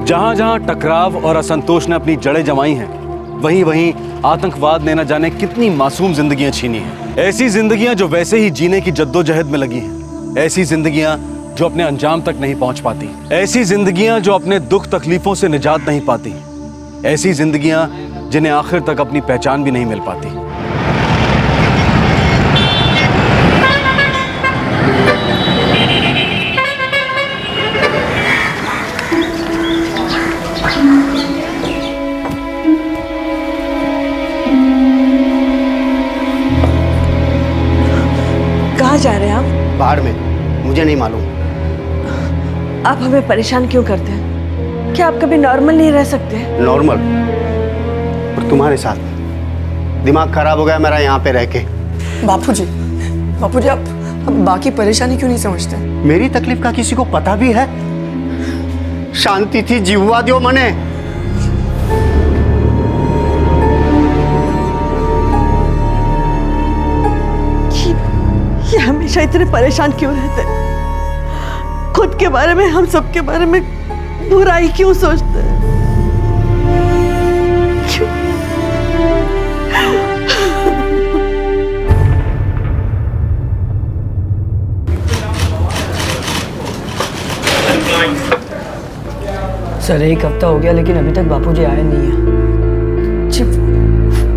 जहां जहां टकराव और असंतोष ने अपनी जड़ें जमाई हैं, वहीं वहीं आतंकवाद ने न जाने कितनी मासूम जिंदगियां छीनी हैं। ऐसी जिंदगियां जो वैसे ही जीने की जद्दोजहद में लगी हैं, ऐसी जिंदगियां जो अपने अंजाम तक नहीं पहुंच पाती, ऐसी जिंदगियां जो अपने दुख तकलीफों से निजात नहीं पाती, ऐसी जिंदगियां जिन्हें आखिर तक अपनी पहचान भी नहीं मिल पाती। कहाँ जा रहे हैं आप? बाहर में, मुझे नहीं मालूम। आप हमें परेशान क्यों करते हैं? क्या आप कभी नॉर्मल नहीं रह सकते? नॉर्मल? और तुम्हारे साथ दिमाग खराब हो गया मेरा यहाँ पे रह के। बापूजी, आप बाकी परेशानी क्यों नहीं समझते? मेरी तकलीफ का किसी को पता भी है? शांति थी जीवा दियो मने। ये हमेशा इतने परेशान क्यों रहते हैं? खुद के बारे में, हम सब के बारे में बुराई क्यों सोचते हैं? क्यों? सर 1 हफ्ता हो गया लेकिन अभी तक बापूजी आए नहीं है। जी,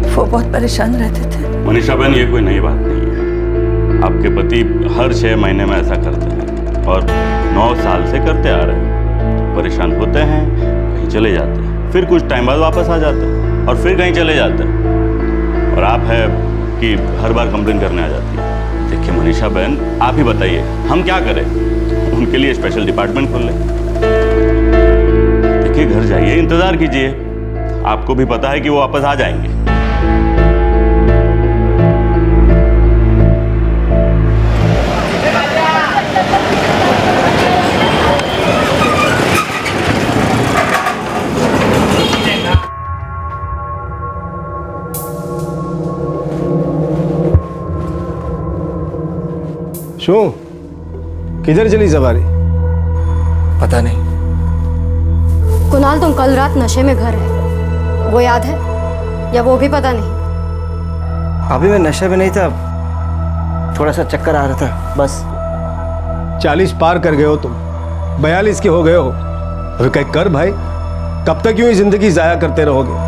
वो बहुत परेशान रहते थे। मनीषा बहन, ये कोई नई बात नहीं है। आपके पति हर 6 महीने में ऐसा करते हैं और 9 साल से करते आ रहे हैं। परेशान होते हैं, कहीं चले जाते हैं, फिर कुछ टाइम बाद वापस आ जाते हैं और फिर कहीं चले जाते हैं। और आप है कि हर बार कंप्लेन करने आ जाती है। देखिए मनीषा बहन, आप ही बताइए हम क्या करें? उनके लिए स्पेशल डिपार्टमेंट खोल लें। देखिए घर जाइए, इंतजार कीजिए, आपको भी पता है कि वो वापस आ जाएंगे। शू, किधर चली सवारी? पता नहीं। कुणाल, तुम कल रात नशे में घर है, वो याद है या वो भी पता नहीं? अभी मैं नशे में नहीं था, थोड़ा सा चक्कर आ रहा था बस। 40 पार कर गए हो तुम, 42 के हो गए हो। अभी कहीं कर भाई, कब तक यूं ही जिंदगी जाया करते रहोगे?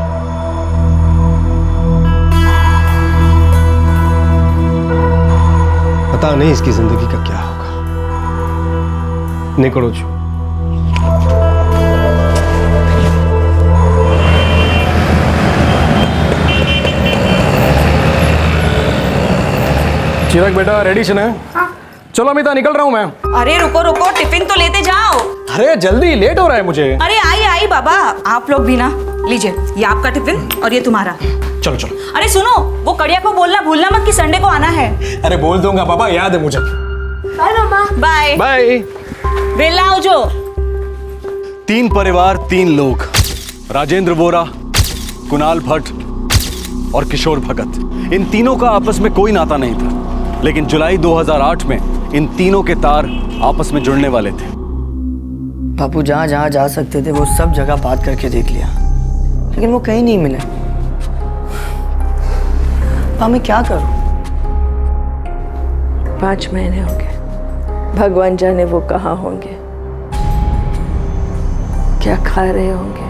पता नहीं इसकी जिंदगी का क्या होगा। निकलो छू। चिराग बेटा, रेडी है? हाँ। चलो अमिता, निकल रहा हूँ मैं। अरे रुको रुको, टिफिन तो लेते जाओ। अरे जल्दी, लेट हो रहा है मुझे। अरे आई बाबा, आप लोग भी ना लीजिए, ये आपका टिफिन और ये तुम्हारा। चलो चलो। अरे सुनो, वो कड़िया को बोलना भूलना मत कि संडे को आना है। अरे बोल दूंगा पापा, याद है मुझे। बाय मामा। Bye bye. वेला आओ जो। 3 परिवार, 3 लोग, राजेंद्र वोरा, कुणाल भट्ट और किशोर भगत। इन तीनों का आपस में कोई नाता नहीं था, लेकिन जुलाई 2008 में इन तीनों के तार आपस में जुड़ने वाले थे। बापू जहाँ जहाँ जा सकते थे वो सब जगह बात करके देख लिया, लेकिन वो कहीं नहीं मिले। अब मैं क्या करूं? 5 महीने हो गए, भगवान जाने वो कहाँ होंगे, क्या खा रहे होंगे,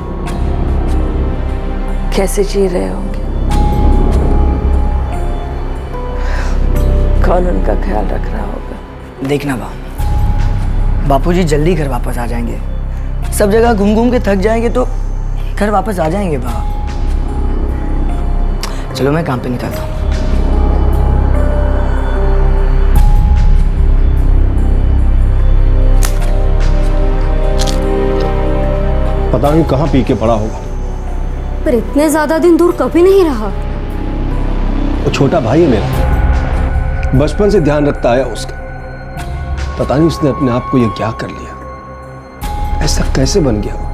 कैसे जी रहे होंगे, कौन उनका ख्याल रख रहा होगा। देखना बापूजी जल्दी घर वापस आ जाएंगे। सब जगह घूम घूम के थक जाएंगे तो घर वापस आ जाएंगे बा। चलो मैं काम पे निकलता हूँ। पता नहीं कहाँ पी के पड़ा होगा। पर इतने ज्यादा दिन दूर कभी नहीं रहा। वो छोटा भाई है मेरा, बचपन से ध्यान रखता आया उसका। पता नहीं उसने अपने आप को ये क्या कर लिया, ऐसा कैसे बन गया वो,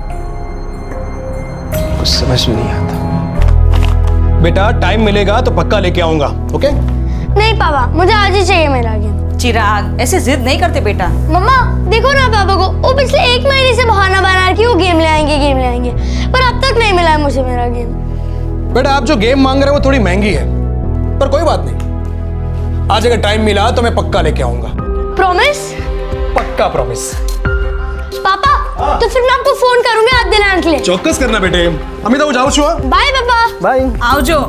कुछ समझ में नहीं आता। बेटा टाइम मिलेगा तो पक्का लेके आऊंगा, ओके? नहीं पापा, मुझे आज ही चाहिए मेरा गेम। चिराग ऐसे जिद नहीं करते बेटा। मम्मा देखो ना पापा को, वो पिछले 1 महीने से बहाना बना रही, वो गेम ले आएंगे, पर अब तक नहीं मिला है मुझे मेरा गेम। बेटा आप जो गेम मांग रहे हो वो थोड़ी महंगी है, पर कोई बात नहीं, आज अगर टाइम मिला तो मैं पक्का लेके आऊंगा। प्रॉमिस? पक्का प्रॉमिस। पापा तो फिर मैं आपको फोन करूंगी आज दिलाने के लिए। चौक्कस करना बेटे। अमिता जाओ छुआ। बाय पापा। बाय। आओ जो।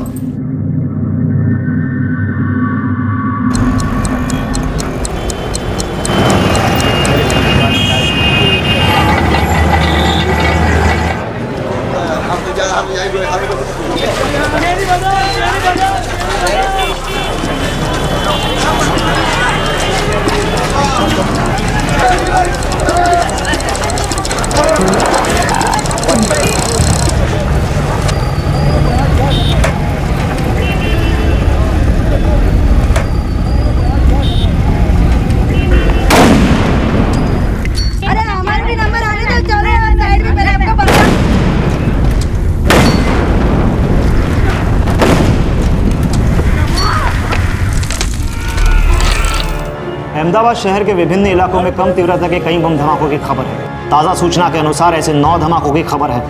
अहमदाबाद शहर के विभिन्न इलाकों में कम तीव्रता के कई बम धमाकों की खबर है। ताज़ा सूचना के अनुसार ऐसे 9 धमाकों की खबर है।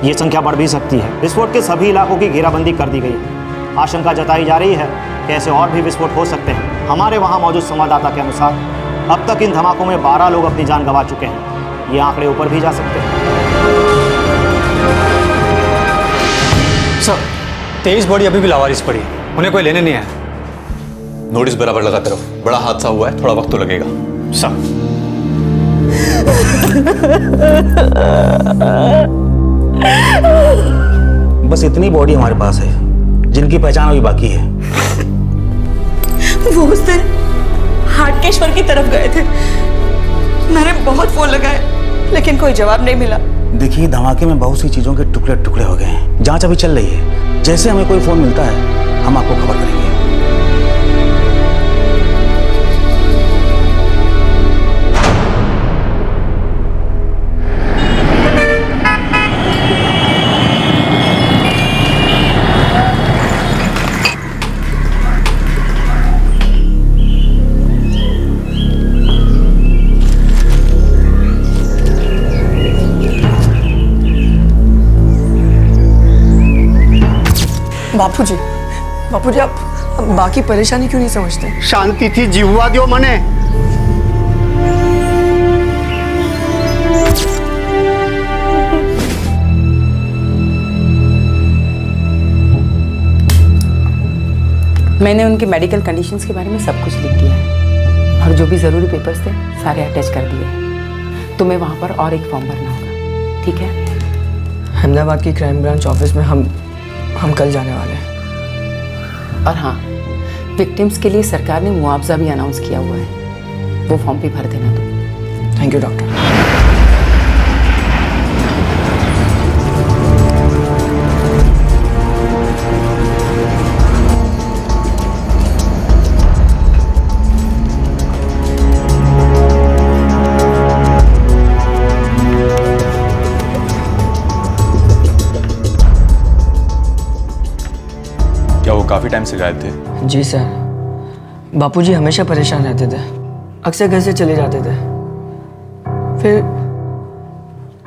ये संख्या बढ़ भी सकती है। विस्फोट के सभी इलाकों की घेराबंदी कर दी गई है। आशंका जताई जा रही है कि ऐसे और भी विस्फोट हो सकते हैं। हमारे वहाँ मौजूद संवाददाता के अनुसार अब तक इन धमाकों में 12 लोग अपनी जान गंवा चुके हैं। ये आंकड़े ऊपर भी जा सकते हैं। सर, 23 बॉडी अभी भी लावारिस पड़ी है, उन्हें कोई लेने नहीं आया। नोटिस बराबर लगाते रहो, बड़ा हादसा हुआ है, थोड़ा वक्त तो लगेगा। सर। बस इतनी बॉडी हमारे पास है जिनकी पहचान अभी बाकी है। वो उस दिन हाटकेश्वर की तरफ गए थे। मैंने बहुत फोन लगाए लेकिन कोई जवाब नहीं मिला। देखिए धमाके में बहुत सी चीजों के टुकड़े टुकड़े हो गए हैं। जांच अभी चल रही है। जैसे हमें कोई फोन मिलता है हम आपको खबर करेंगे। बापूजी आप बाकी परेशानी क्यों नहीं समझते? शांति थी जीववा दियो मने। मैंने उनके मेडिकल कंडीशंस के बारे में सब कुछ लिख दिया है और जो भी ज़रूरी पेपर्स थे सारे अटैच कर दिए हैं। तुम्हें वहाँ पर और एक फॉर्म भरना होगा, ठीक है? अहमदाबाद की क्राइम ब्रांच ऑफिस में हम कल जाने वाले हैं। और हाँ, विक्टिम्स के लिए सरकार ने मुआवजा भी अनाउंस किया हुआ है, वो फॉर्म भी भर देना तुम। Thank you doctor. क्या वो काफी टाइम से गायब थे? जी सर, बापूजी हमेशा परेशान रहते थे, अक्सर घर से चले जाते थे, फिर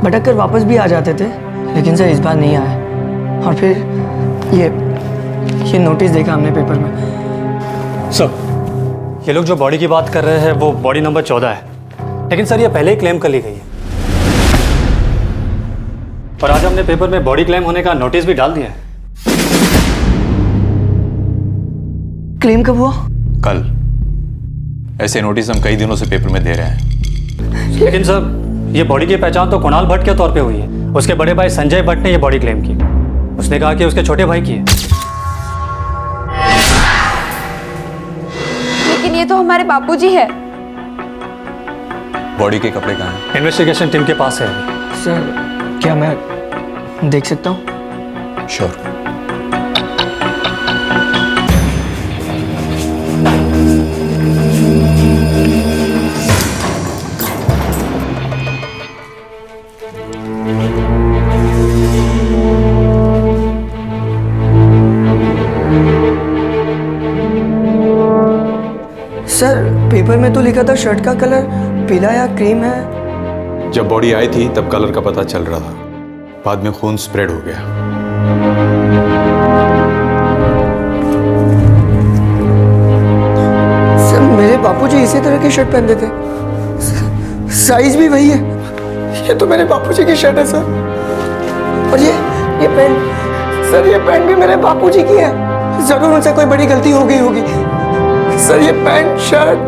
भटक कर वापस भी आ जाते थे, लेकिन सर इस बार नहीं आए। और फिर ये नोटिस देखा हमने पेपर में। सर, ये लोग जो बॉडी की बात कर रहे हैं वो बॉडी नंबर 14 है, लेकिन सर ये पहले ही क्लेम कर ली गई है और आज हमने पेपर में बॉडी क्लेम होने का नोटिस भी डाल दिया है। क्लेम कब हुआ? कल। ऐसे नोटिस हम कई दिनों से पेपर में दे रहे हैं। लेकिन सर ये बॉडी की पहचान तो कुणाल भट्ट के तौर पे हुई है। उसके बड़े भाई संजय भट्ट ने ये बॉडी क्लेम की। उसने कहा कि उसके छोटे भाई की है। लेकिन ये तो हमारे बापूजी है। बॉडी के कपड़े कहाँ हैं? इन्वेस्टिगेशन टीम के पास है। सर क्या मैं देख सकता हूँ? श्योर। सर पेपर में तो लिखा था शर्ट का कलर पीला या क्रीम है। जब बॉडी आई थी तब कलर का पता चल रहा था, बाद में खून स्प्रेड हो गया। सर मेरे बापूजी इसी तरह की शर्ट पहनते थे, साइज भी वही है। ये तो मेरे बापूजी की शर्ट है सर। और ये पैंट सर, ये पैंट भी मेरे बापूजी की है। जरूर उनसे कोई बड़ी गलती हो गई होगी। सर ये पैंट शर्ट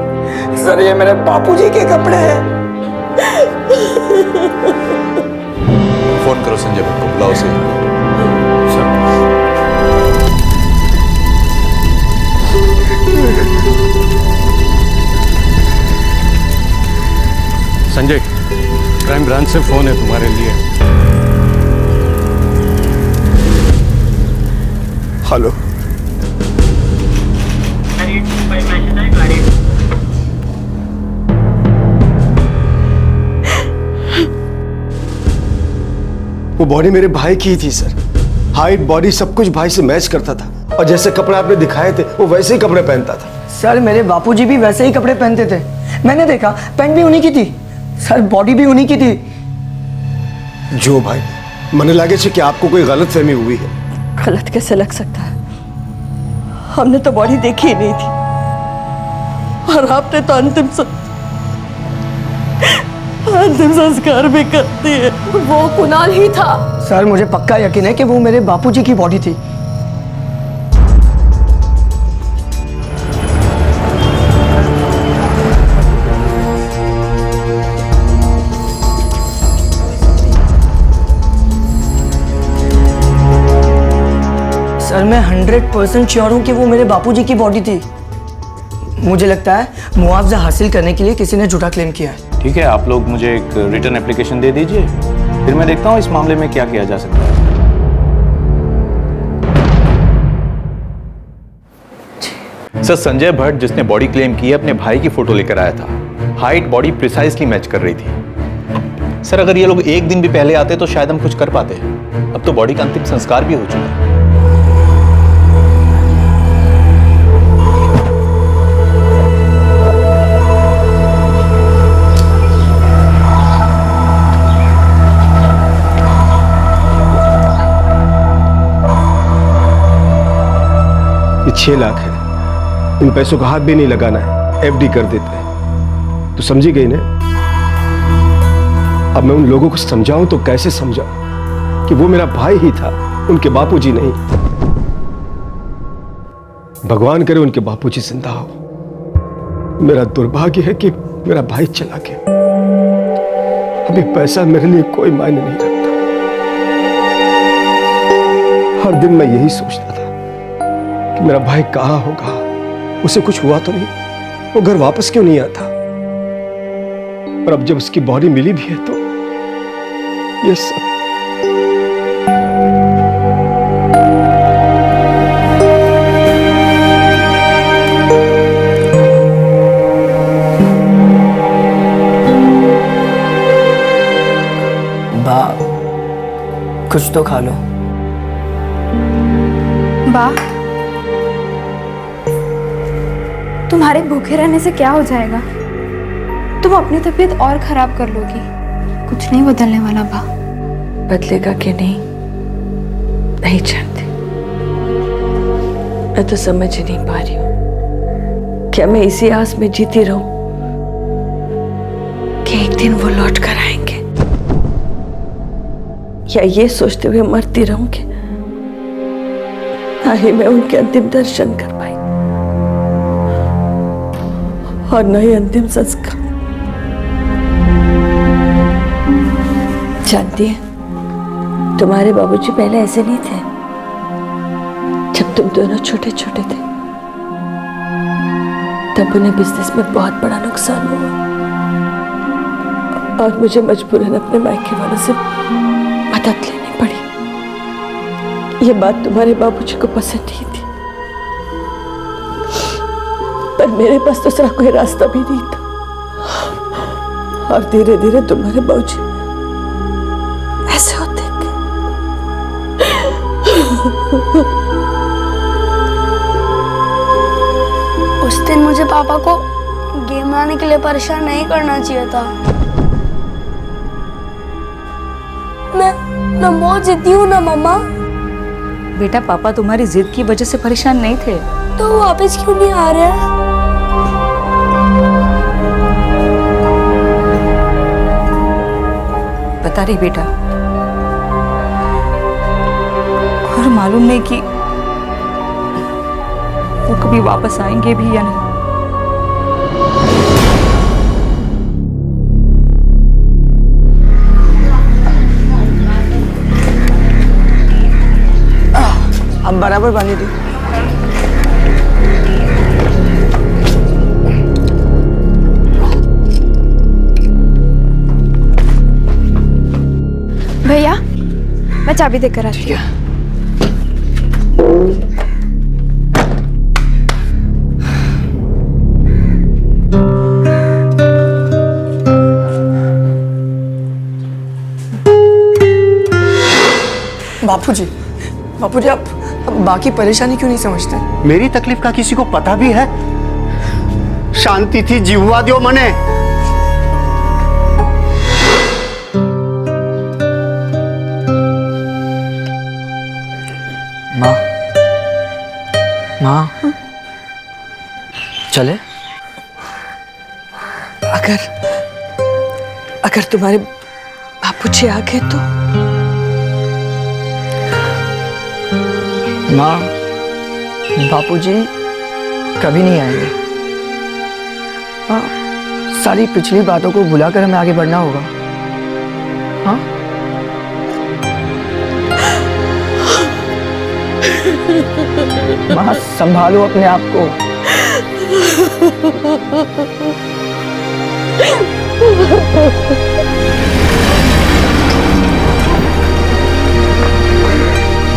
सर ये मेरे बापूजी के कपड़े हैं। फोन करो संजय भट्ट को, बुलाओ उसे। संजय, क्राइम ब्रांच से फोन है तुम्हारे लिए। हेलो। वो बॉडी मेरे भाई की ही थी सर। हाइट बॉडी सब कुछ भाई से मैच करता था, और जैसे कपड़े आपने दिखाए थे वो वैसे ही कपड़े पहनता था। सर मेरे बापूजी भी वैसे ही कपड़े पहनते थे, मैंने देखा। पैंट भी उन्हीं की थी सर, बॉडी भी उन्हीं की थी। जो भाई मने लागे छे कि आपको कोई गलत फहमी हुई है। गलत कैसे लग सकता है? हमने तो बॉडी देखी ही नहीं थी, और आपने तो अंतिम संस्कार भी कर दिए। वो कुणाल ही था। सर मुझे पक्का यकीन है कि वो मेरे बापूजी की बॉडी थी। सर मैं 100% श्योर हूं कि वो मेरे बापूजी की बॉडी थी। मुझे लगता है मुआवजा हासिल करने के लिए किसी ने झूठा क्लेम किया है। ठीक है, आप लोग मुझे एक रिटर्न एप्लीकेशन दे दीजिए, फिर मैं देखता हूँ इस मामले में क्या किया जा सकता है। सर संजय भट्ट जिसने बॉडी क्लेम की है अपने भाई की फोटो लेकर आया था। हाइट बॉडी प्रिसाइजली मैच कर रही थी। सर अगर ये लोग एक दिन भी पहले आते तो शायद हम कुछ कर पाते। अब तो बॉडी का अंतिम संस्कार भी हो चुका है। ये 6 लाख है, इन पैसों का हाथ भी नहीं लगाना है, एफडी कर देते हैं। तो समझी गई ना? अब मैं उन लोगों को समझाऊं तो कैसे समझाऊं कि वो मेरा भाई ही था, उनके बापूजी नहीं। भगवान करे उनके बापूजी जिंदा हो। मेरा दुर्भाग्य है कि मेरा भाई चला गया। अभी पैसा मेरे लिए कोई मायने नहीं रखता। हर दिन मैं यही सोचता था कि मेरा भाई कहाँ होगा, उसे कुछ हुआ तो नहीं, वो घर वापस क्यों नहीं आता। और अब जब उसकी बॉडी मिली भी है तो ये सब। बा कुछ तो खा लो। बा तुम्हारे भूखे रहने से क्या हो जाएगा? तुम अपनी तबीयत और खराब कर लोगी। कुछ नहीं बदलने वाला बा। बदलेगा कि नहीं जानती। मैं तो समझ ही नहीं पा रही हूँ। क्या मैं इसी आस में जीती रहूं कि एक दिन वो लौट कर आएंगे, या ये सोचते हुए मरती रहूं कि ना ही मैं उनके अंतिम दर्शन कर पाई और न ही अंतिम संस्कार। जानती है, तुम्हारे बाबूजी पहले ऐसे नहीं थे। जब तुम दोनों छोटे छोटे थे तब उन्हें बिजनेस में बहुत बड़ा नुकसान हुआ और मुझे मजबूरन अपने मायके वालों से मदद लेनी पड़ी। ये बात तुम्हारे बाबूजी को पसंद नहीं थी, पर मेरे पास दूसरा कोई रास्ता भी नहीं था। और धीरे धीरे तुम्हारे बाबूजी ऐसे होते गए। उस दिन मुझे पापा को मनाने के लिए परेशान नहीं करना चाहिए था। मैं बहुत जिद्दी हूँ ना मम्मा। बेटा पापा तुम्हारी जिद की वजह से परेशान नहीं थे। तो वो वापस क्यों नहीं आ रहे? बता रही बेटा, और मालूम नहीं कि वो कभी वापस आएंगे भी या नहीं। अब बराबर पानी दो। भैया मैं चाबी देकर आती हूँ। बापूजी आप बाकी परेशानी क्यों नहीं समझते? मेरी तकलीफ का किसी को पता भी है? शांति थी जीवा दियो मने। माँ चले? अगर तुम्हारे बापूजी आ गए तो? माँ बापूजी कभी नहीं आएंगे। हाँ, सारी पिछली बातों को भुलाकर हमें आगे बढ़ना होगा। हाँ? माँ संभालो अपने आप को।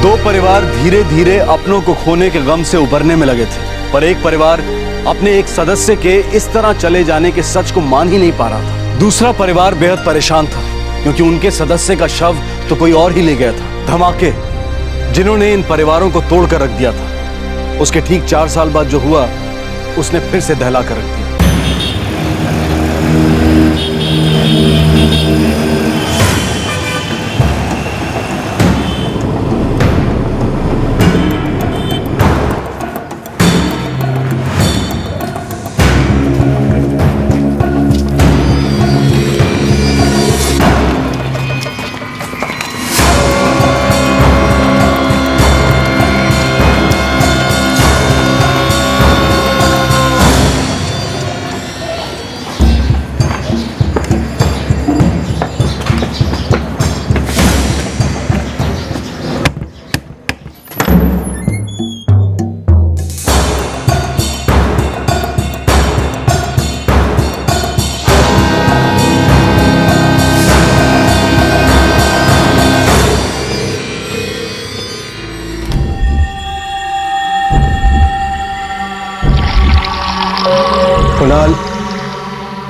दो परिवार धीरे धीरे अपनों को खोने के गम से उबरने में लगे थे, पर एक परिवार अपने एक सदस्य के इस तरह चले जाने के सच को मान ही नहीं पा रहा था। दूसरा परिवार बेहद परेशान था क्योंकि उनके सदस्य का शव तो कोई और ही ले गया था। धमाके जिन्होंने इन परिवारों को तोड़कर रख दिया था, उसके ठीक 4 साल बाद जो हुआ उसने फिर से दहला कर रख दिया।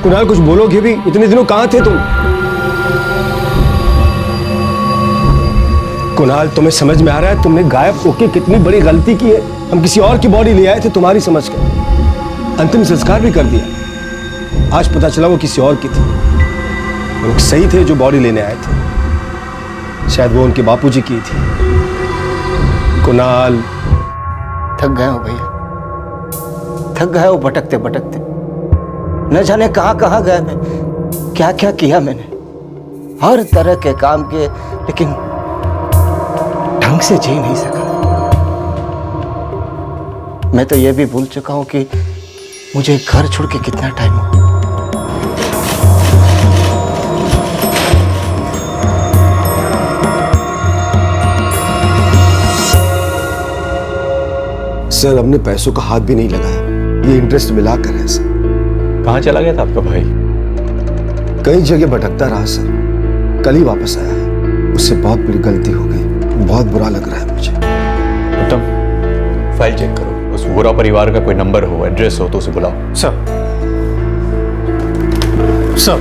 कुणाल कुछ बोलोगे भी? इतने दिनों कहां थे तुम? कुणाल तुम्हें समझ में आ रहा है तुमने गायब होके कितनी बड़ी गलती की है? हम किसी और की बॉडी ले आए थे तुम्हारी समझ कर, अंतिम संस्कार भी कर दिया। आज पता चला वो किसी और की थी। लोग सही थे जो बॉडी लेने आए थे, शायद वो उनके बापूजी की थी। कुणाल थक गए हो भैया, थक गए हो भटकते भटकते। न जाने कहां कहां गए मैं, क्या क्या किया मैंने, हर तरह के काम किए, लेकिन ढंग से जी नहीं सका। मैं तो यह भी भूल चुका हूं कि मुझे घर छोड़ के कितना टाइम हुआ। सर हमने पैसों का हाथ भी नहीं लगाया, ये इंटरेस्ट मिलाकर है सर। कहाँ चला गया था आपका भाई? कई जगह भटकता रहा सर, कल ही वापस आया है। उससे बहुत बड़ी गलती हो गई, बहुत बुरा लग रहा है मुझे। उत्तम, फाइल चेक करो, उस वोरा परिवार का कोई नंबर हो, एड्रेस हो तो उसे बुलाओ। सर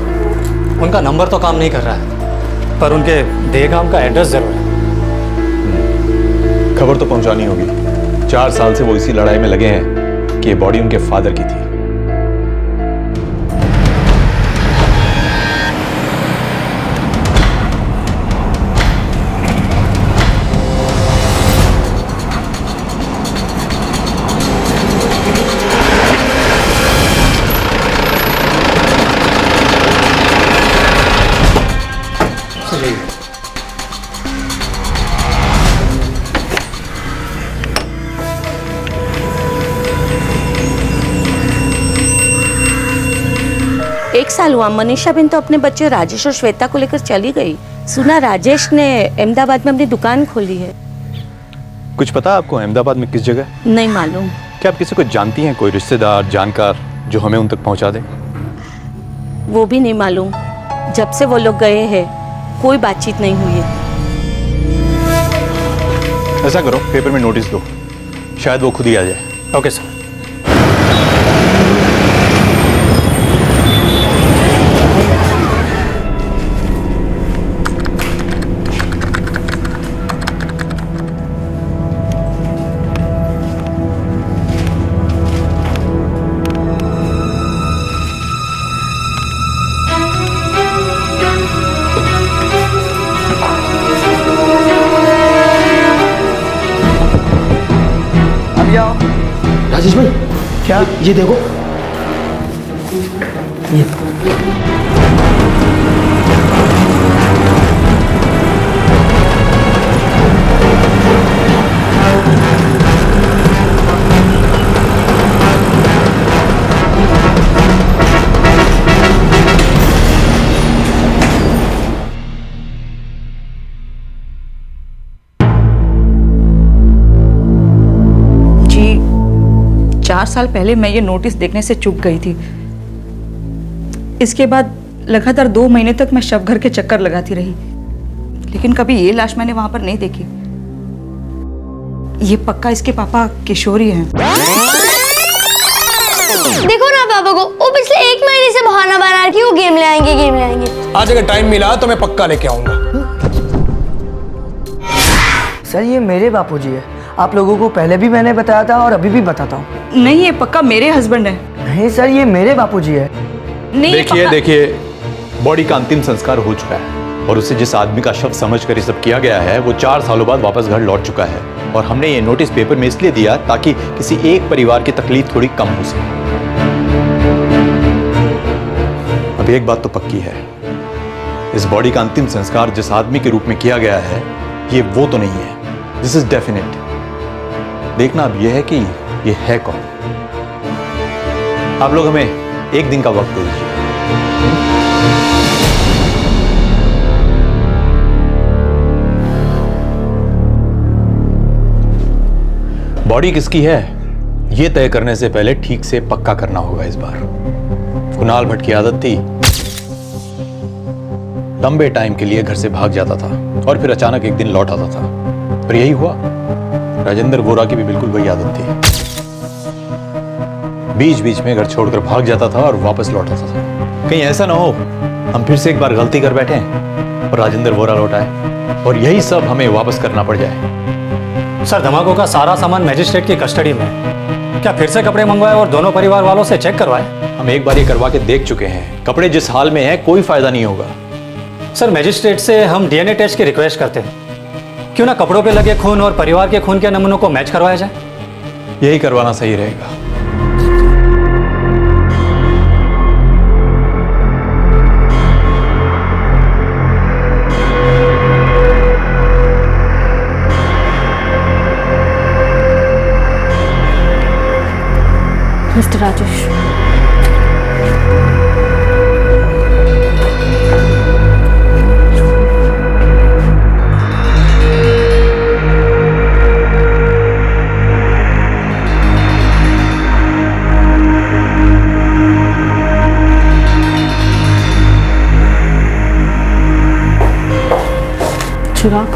उनका नंबर तो काम नहीं कर रहा है, पर उनके देहगाम का एड्रेस जरूर है। खबर तो पहुंचानी होगी। 4 साल से वो इसी लड़ाई में लगे हैं कि ये बॉडी उनके फादर की थी। 1 साल हुआ। मनीषा बिन तो अपने बच्चे राजेश और श्वेता को लेकर चली गई। सुना राजेश ने अहमदाबाद में अपनी दुकान खोली है। कुछ पता आपको अहमदाबाद में किस जगह? नहीं मालूम। क्या आप किसी को जानती हैं, कोई रिश्तेदार जानकार जो हमें उन तक पहुंचा दे? वो भी नहीं मालूम। जब से वो लोग गए हैं कोई बातचीत नहीं हुई है। ऐसा करो, पेपर में नोटिस दो, शायद वो खुद ही आ जाए। Okay sir. राजेश भाई, क्या ये देखो, ये जी 4 साल पहले मैं ये नोटिस देखने से चूक गई थी। इसके बाद लगातार 2 महीने तक मैं शव घर के चक्कर लगाती रही, लेकिन कभी ये लाश मैंने वहां पर नहीं देखी। ये पक्का इसके पापा किशोरी हैं। देखो ना पापा को, वो पिछले 1 महीने से बहाना बना रही, वो गेम ले आएंगे। आज अगर टाइम मिला तो मैं पक्का लेके आऊंगा। सर ये मेरे बापूजी है, आप लोगों को पहले भी मैंने बताया था और अभी भी बताता हूँ। नहीं, ये पक्का मेरे हस्बैंड है। नहीं सर, ये मेरे बापूजी है। नहीं, देखिए बॉडी का अंतिम संस्कार हो चुका है और उसे जिस आदमी का शव समझकर ये सब किया गया है वो 4 सालों बाद वापस घर लौट चुका है। और हमने ये नोटिस पेपर में इसलिए दिया ताकि किसी एक परिवार की तकलीफ थोड़ी कम हो सके। अब एक बात तो पक्की है, इस बॉडी का अंतिम संस्कार जिस आदमी के रूप में किया गया है ये वो तो नहीं है। This is definite. देखना अब यह है कि ये है कौन। आप लोग हमें 1 दिन का वक्त दे दीजिए। बॉडी किसकी है ये तय करने से पहले ठीक से पक्का करना होगा। इस बार कुणाल भट्ट की आदत थी लंबे टाइम के लिए घर से भाग जाता था और फिर अचानक एक दिन लौट आता था। और यही हुआ। राजेंद्र वोरा की भी बिल्कुल वही आदत थी, बीच बीच में घर छोड़कर भाग जाता था और वापस लौट आता था। कहीं ऐसा ना हो हम फिर से एक बार गलती कर बैठे और राजेंद्र वोरा लौट आए और यही सब हमें वापस करना पड़ जाए। सर धमाकों का सारा सामान मजिस्ट्रेट की कस्टडी में है। क्या फिर से कपड़े मंगवाए और दोनों परिवार वालों से चेक करवाए? हम एक बार ये करवा के देख चुके हैं, कपड़े जिस हाल में हैं कोई फायदा नहीं होगा। सर मजिस्ट्रेट से हम डीएनए टेस्ट की रिक्वेस्ट करते हैं। क्यों ना कपड़ों पे लगे खून और परिवार के खून के नमूनों को मैच करवाया जाए? यही करवाना सही रहेगा। मिस्टर राजेश, चिराग,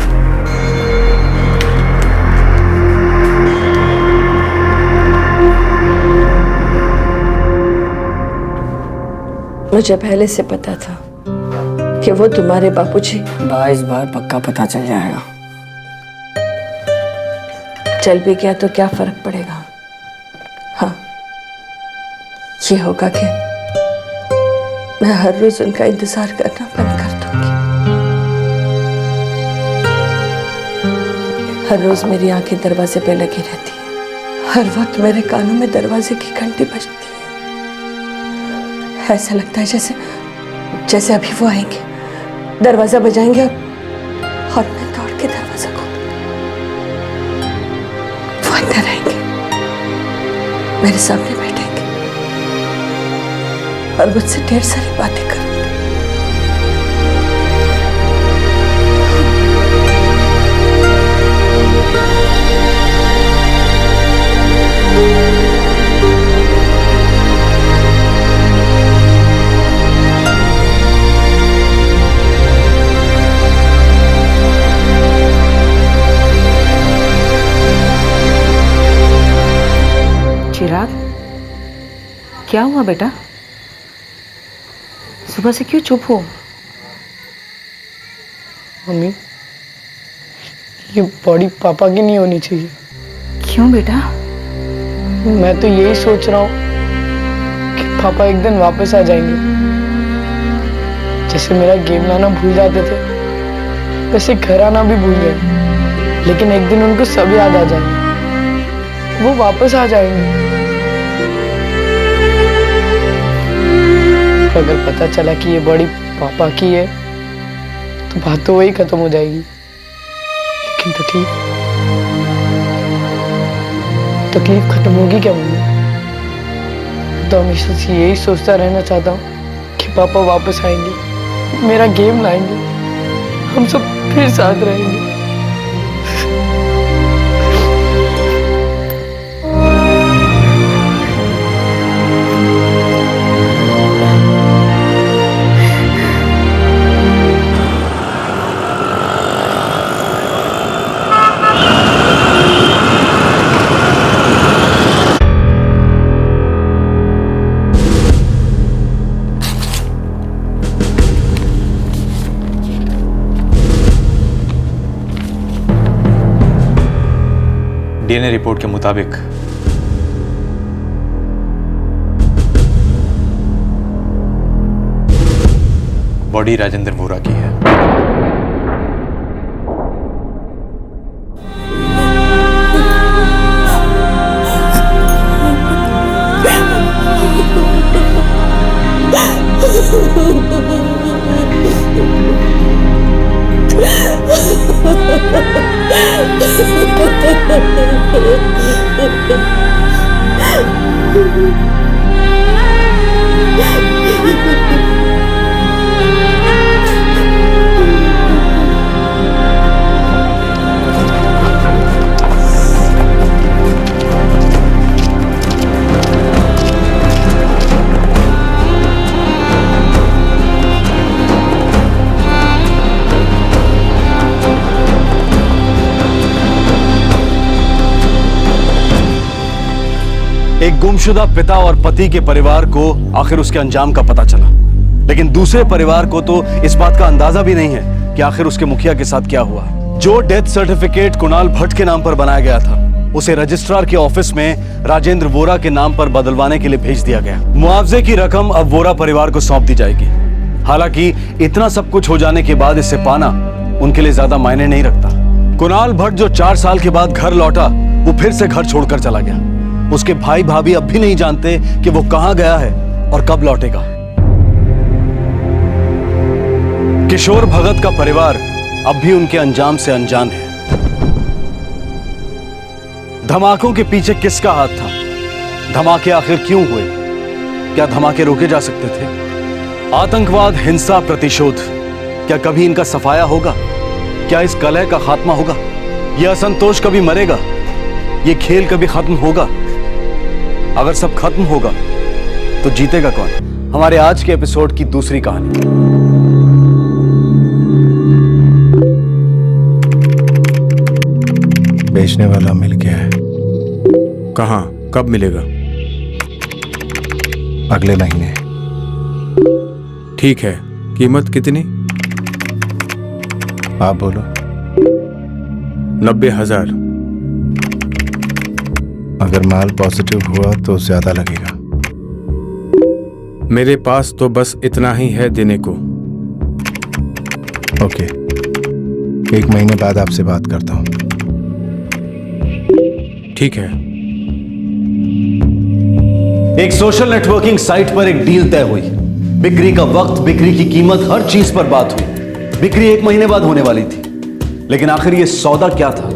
मुझे पहले से पता था कि वो तुम्हारे बापूजी। इस बार पक्का पता चल जाएगा। चल भी गया तो क्या फर्क पड़ेगा। हाँ, ये होगा कि मैं हर रोज उनका इंतजार करना बंद कर दूंगी। हर रोज मेरी आंखें दरवाजे पे लगी रहती है, हर वक्त मेरे कानों में दरवाजे की घंटी बजती है। ऐसा लगता है जैसे अभी वो आएंगे, दरवाजा बजाएंगे और मैं दौड़ के दरवाजा खोलूंगी। वो अंदर आएंगे, मेरे सामने बैठेंगे और मुझसे ढेर सारी बातें करते। चिराग, क्या हुआ बेटा? सुबह से क्यों चुप हो? मम्मी, ये बॉडी पापा की नहीं होनी चाहिए। क्यों बेटा? मैं तो यही सोच रहा हूँ कि पापा एक दिन वापस आ जाएंगे। जैसे मेरा गेम लाना भूल जाते थे, वैसे घर आना भी भूल गए। लेकिन एक दिन उनको सब याद आ जाएंगे, वो वापस आ जाएंगे। अगर पता चला कि ये बॉडी पापा की है तो बात तो वही खत्म हो जाएगी। लेकिन तकलीफ खत्म होगी क्या मम्मी? तो हमेशा से यही सोचता रहना चाहता हूँ कि पापा वापस आएंगे, मेरा गेम लाएंगे, हम सब फिर साथ रहेंगे। डीएनए रिपोर्ट के मुताबिक बॉडी राजेंद्र वोरा की है। एक गुमशुदा पिता और पति के परिवार को आखिर उसके अंजाम का पता चला, लेकिन दूसरे परिवार को तो इस बात का अंदाजा भी नहीं है कि आखिर उसके मुखिया के साथ क्या हुआ। जो डेथ सर्टिफिकेट कुणाल भट्ट के नाम पर बनाया गया था, उसे रजिस्ट्रार के ऑफिस में राजेंद्र वोरा के नाम पर बदलवाने के लिए भेज दिया गया। मुआवजे की रकम अब वोरा परिवार को सौंप दी जाएगी। हालांकि इतना सब कुछ हो जाने के बाद इसे पाना उनके लिए ज्यादा मायने नहीं रखता। कुणाल भट्ट जो 4 साल के बाद घर लौटा, वो फिर से घर छोड़कर चला गया। उसके भाई भाभी अब भी नहीं जानते कि वो कहां गया है और कब लौटेगा। किशोर भगत का परिवार अब भी उनके अंजाम से अनजान है। धमाकों के पीछे किसका हाथ था? धमाके आखिर क्यों हुए? क्या धमाके रोके जा सकते थे? आतंकवाद, हिंसा, प्रतिशोध, क्या कभी इनका सफाया होगा? क्या इस कलह का खात्मा होगा? यह असंतोष कभी मरेगा? ये खेल कभी खत्म होगा? अगर सब खत्म होगा तो जीतेगा कौन? हमारे आज के एपिसोड की दूसरी कहानी। बेचने वाला मिल गया है। कहाँ, कब मिलेगा? अगले महीने। ठीक है, कीमत कितनी? आप बोलो। 90,000। अगर माल पॉजिटिव हुआ तो ज्यादा लगेगा। मेरे पास तो बस इतना ही है देने को। ओके, 1 महीने बाद आपसे बात करता हूं। ठीक है। एक सोशल नेटवर्किंग साइट पर एक डील तय हुई। बिक्री का वक्त, बिक्री की कीमत, हर चीज पर बात हुई। बिक्री 1 महीने बाद होने वाली थी, लेकिन आखिर ये सौदा क्या था?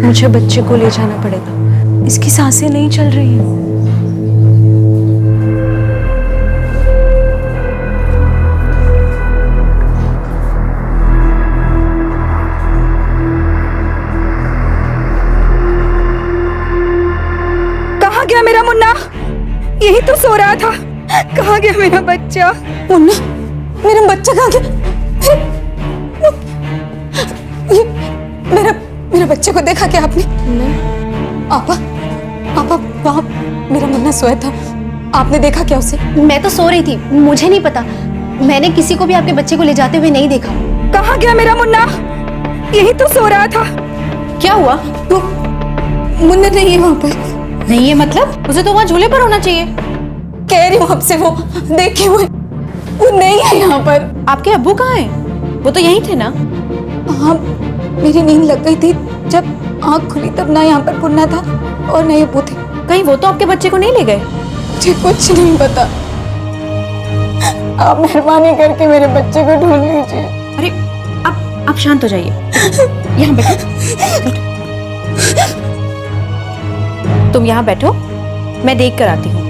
मुझे बच्चे को ले जाना पड़ेगा, इसकी सांसें नहीं चल रही हैं। कहाँ गया मेरा मुन्ना? यही तो सो रहा था। कहाँ गया मेरा बच्चा? मुन्ना, मेरा बच्चा कहाँ गया? मेरा बच्चे को देखा क्या आपने? आपा वहाँ मेरा मुन्ना सोया था, आपने देखा क्या उसे? मैं तो सो रही थी, मुझे नहीं पता। मैंने किसी को भी आपके बच्चे को ले जाते हुए नहीं देखा। कहाँ गया मेरा मुन्ना? यही तो सो रहा था। क्या हुआ? वो मुन्ना नहीं है वहाँ पर। नहीं है मतलब? उसे तो वहाँ झूले पर होना चाहिए। कह रही हूँ आपसे, वो देखे हुए वो नहीं है यहाँ पर। आपके अब्बू कहाँ हैं? वो तो यहीं थे ना? हाँ, मेरी नींद लग गई थी, जब आँख खुली तब ना यहाँ पर मुन्ना था और ना ये वो थे। कहीं वो तो आपके बच्चे को नहीं ले गए? मुझे कुछ नहीं पता। आप मेहरबानी करके मेरे बच्चे को ढूंढ लीजिए। अरे आप शांत हो जाइए। यहाँ बैठो। तुम यहाँ बैठो, मैं देख कर आती हूँ।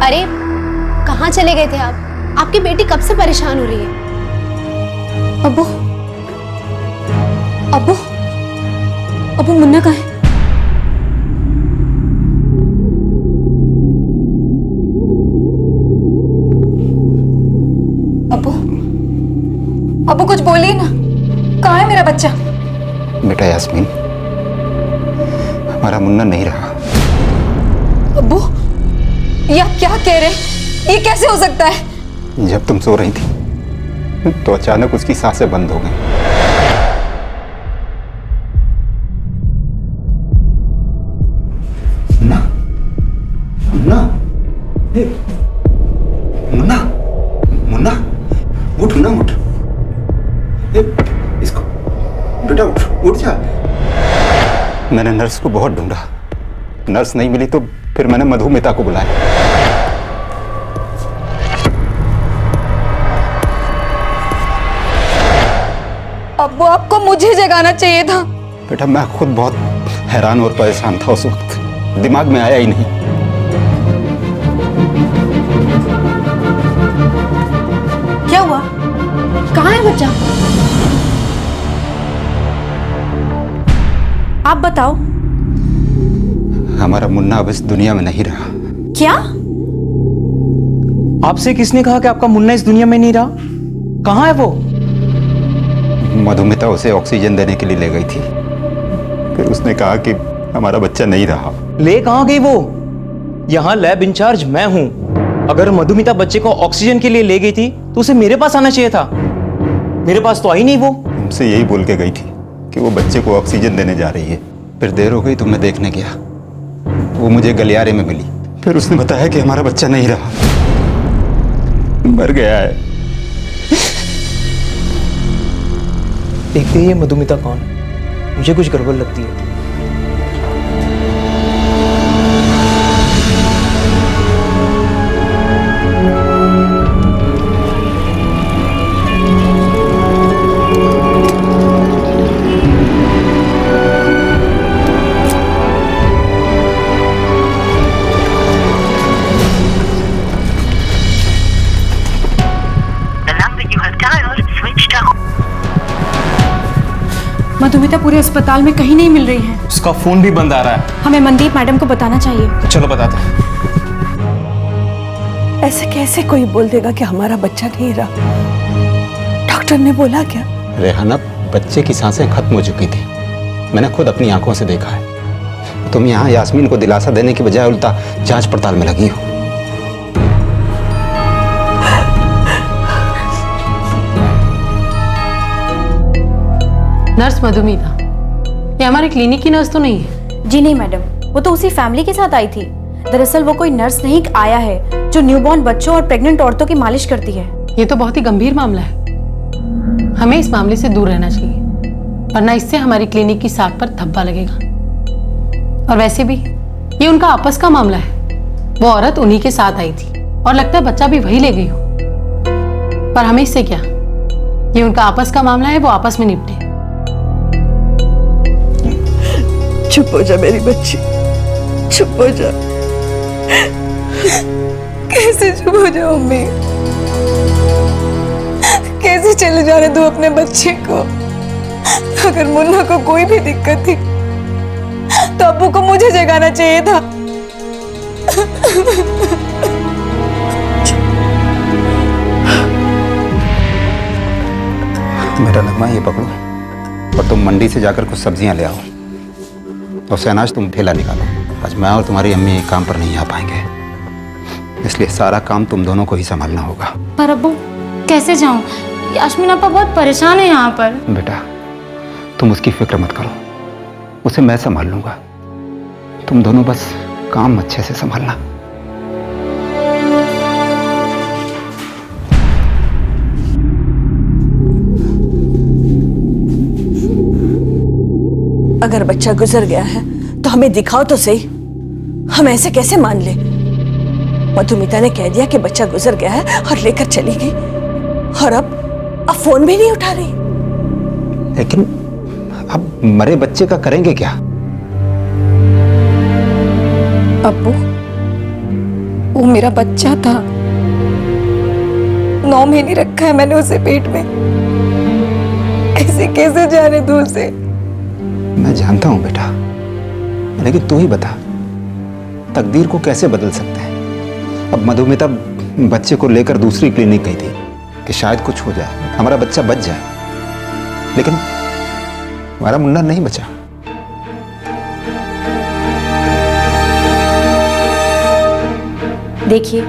अरे कहाँ चले गए थे आप? आपकी बेटी कब से परेशान हो रही है? अब्बू अब्बू अब्बू, मुन्ना कहाँ है? अब्बू अब्बू, कुछ बोलिए ना, कहाँ है मेरा बच्चा? बेटा यास्मीन, हमारा मुन्ना नहीं रहा। अब्बू, ये आप क्या कह रहे हैं? ये कैसे हो सकता है? जब तुम सो रही थी तो अचानक उसकी सांसें बंद हो गई। मुन्ना, मुन्ना, मुन्ना, मुन्ना, उठ ना, उठ। इसको बेटा उठ जा। मैंने नर्स को बहुत ढूंढा, नर्स नहीं मिली तो फिर मैंने मधुमिता को बुलाया। अब्बू, आपको मुझे जगाना चाहिए था। बेटा मैं खुद बहुत हैरान और परेशान था उस वक्त, दिमाग में आया ही नहीं। क्या हुआ? कहाँ है बच्चा? आप बताओ। हमारा मुन्ना अब इस दुनिया में नहीं रहा। क्या? आपसे किसने कहा कि आपका मुन्ना इस दुनिया में नहीं रहा? कहाँ है वो? मधुमिता उसे ऑक्सीजन देने के लिए ले गई थी, फिर उसने कहा कि हमारा बच्चा नहीं रहा। ले कहाँ गई वो? यहाँ लैब इंचार्ज मैं हूँ। अगर मधुमिता बच्चे को ऑक्सीजन के लिए ले गई थी तो उसे मेरे पास आना चाहिए था। मेरे पास तो आई नहीं वो। हमसे यही बोल के गई थी कि वो बच्चे को ऑक्सीजन देने जा रही है। फिर देर हो गई तो मैं देखने गया, वो मुझे गलियारे में मिली। फिर उसने बताया कि हमारा बच्चा नहीं रहा, मर गया है। देखते ही मधुमिता कौन है, मुझे कुछ गड़बड़ लगती है। मधुमिता पूरे अस्पताल में कहीं नहीं मिल रही है। उसका फोन भी बंद आ रहा है। हमें मनदीप मैडम को बताना चाहिए। चलो बताते हैं। ऐसे कैसे कोई बोल देगा कि हमारा बच्चा नहीं रहा? डॉक्टर ने बोला क्या? रेहाना, बच्चे की सांसें खत्म हो चुकी थी, मैंने खुद अपनी आंखों से देखा है। तुम यहाँ यास्मीन को दिलासा देने की बजाय उल्टा जांच पड़ताल में लगी हो। नर्स मधुमिता, ये हमारे क्लिनिक की नर्स तो नहीं है? जी नहीं मैडम, वो तो उसी फैमिली के साथ आई थी। दरअसल वो कोई नर्स नहीं, एक आया है जो न्यूबॉर्न बच्चों और प्रेग्नेंट औरतों की मालिश करती है। ये तो बहुत ही गंभीर मामला है, हमें इस मामले से दूर रहना चाहिए, वरना इससे हमारी क्लिनिक की साख पर धब्बा लगेगा। और वैसे भी ये उनका आपस का मामला है, वो औरत उन्हीं के साथ आई थी और लगता है बच्चा भी वही ले गई हो। पर हमें इससे क्या, ये उनका आपस का मामला है, वो आपस में निपटे। चुप हो जा मेरी बच्ची, चुप हो जा। कैसे चुप हो जाओ अम्मी? कैसे चले जाने दो अपने बच्चे को? अगर मुन्ना को कोई भी दिक्कत थी तो अब्बू को मुझे जगाना चाहिए था। मेरा नगमा ये पकड़ो और तुम मंडी से जाकर कुछ सब्जियां ले आओ और शहनाज तुम ठेला निकालो। आज मैं और तुम्हारी अम्मी काम पर नहीं आ पाएंगे, इसलिए सारा काम तुम दोनों को ही संभालना होगा। पर अब्बू कैसे जाऊं? यास्मीन आपा बहुत परेशान है यहाँ पर। बेटा तुम उसकी फिक्र मत करो, उसे मैं संभाल लूंगा। तुम दोनों बस काम अच्छे से संभालना। अगर बच्चा गुजर गया है तो हमें दिखाओ तो सही, हम ऐसे कैसे मान ले? मधुमिता ने कह दिया कि बच्चा गुजर गया है और लेकर चली गई, और अब फोन भी नहीं उठा रही। लेकिन अब मरे बच्चे का करेंगे क्या? अब्बू, वो मेरा बच्चा था, 9 महीने रखा है मैंने उसे पेट में, ऐसे कैसे जाने दूं उसे? मैं जानता हूं बेटा, लेकिन तू ही बता, तकदीर को कैसे बदल सकते हैं? अब मधुमिता बच्चे को लेकर दूसरी क्लिनिक गई थी कि शायद कुछ हो जाए, हमारा बच्चा बच जाए, लेकिन हमारा मुन्ना नहीं बचा। देखिए,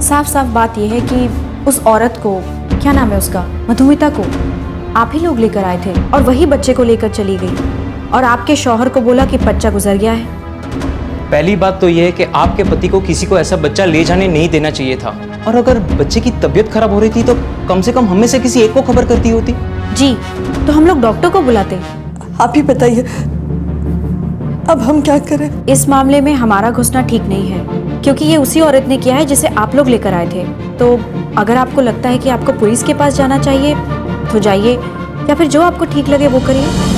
साफ साफ बात यह है कि उस औरत को, क्या नाम है उसका, मधुमिता को आप ही लोग लेकर आए थे और वही बच्चे को लेकर चली गई और आपके शौहर को बोला कि बच्चा गुजर गया है। पहली बात तो यह है कि आपके पति को किसी को ऐसा बच्चा ले जाने नहीं देना चाहिए था, और अगर बच्चे की तबीयत खराब हो रही थी तो कम से कम हमें से किसी एक को खबर करती होती। जी, तो हम लोग डॉक्टर को बुलाते। आप ही बताइए अब हम क्या करें? इस मामले में हमारा घुसना ठीक नहीं है, क्योंकि ये उसी औरत ने किया है जिसे आप लोग लेकर आए थे। तो अगर आपको लगता है कि आपको पुलिस के पास जाना चाहिए तो जाइए, या फिर जो आपको ठीक लगे वो करिए।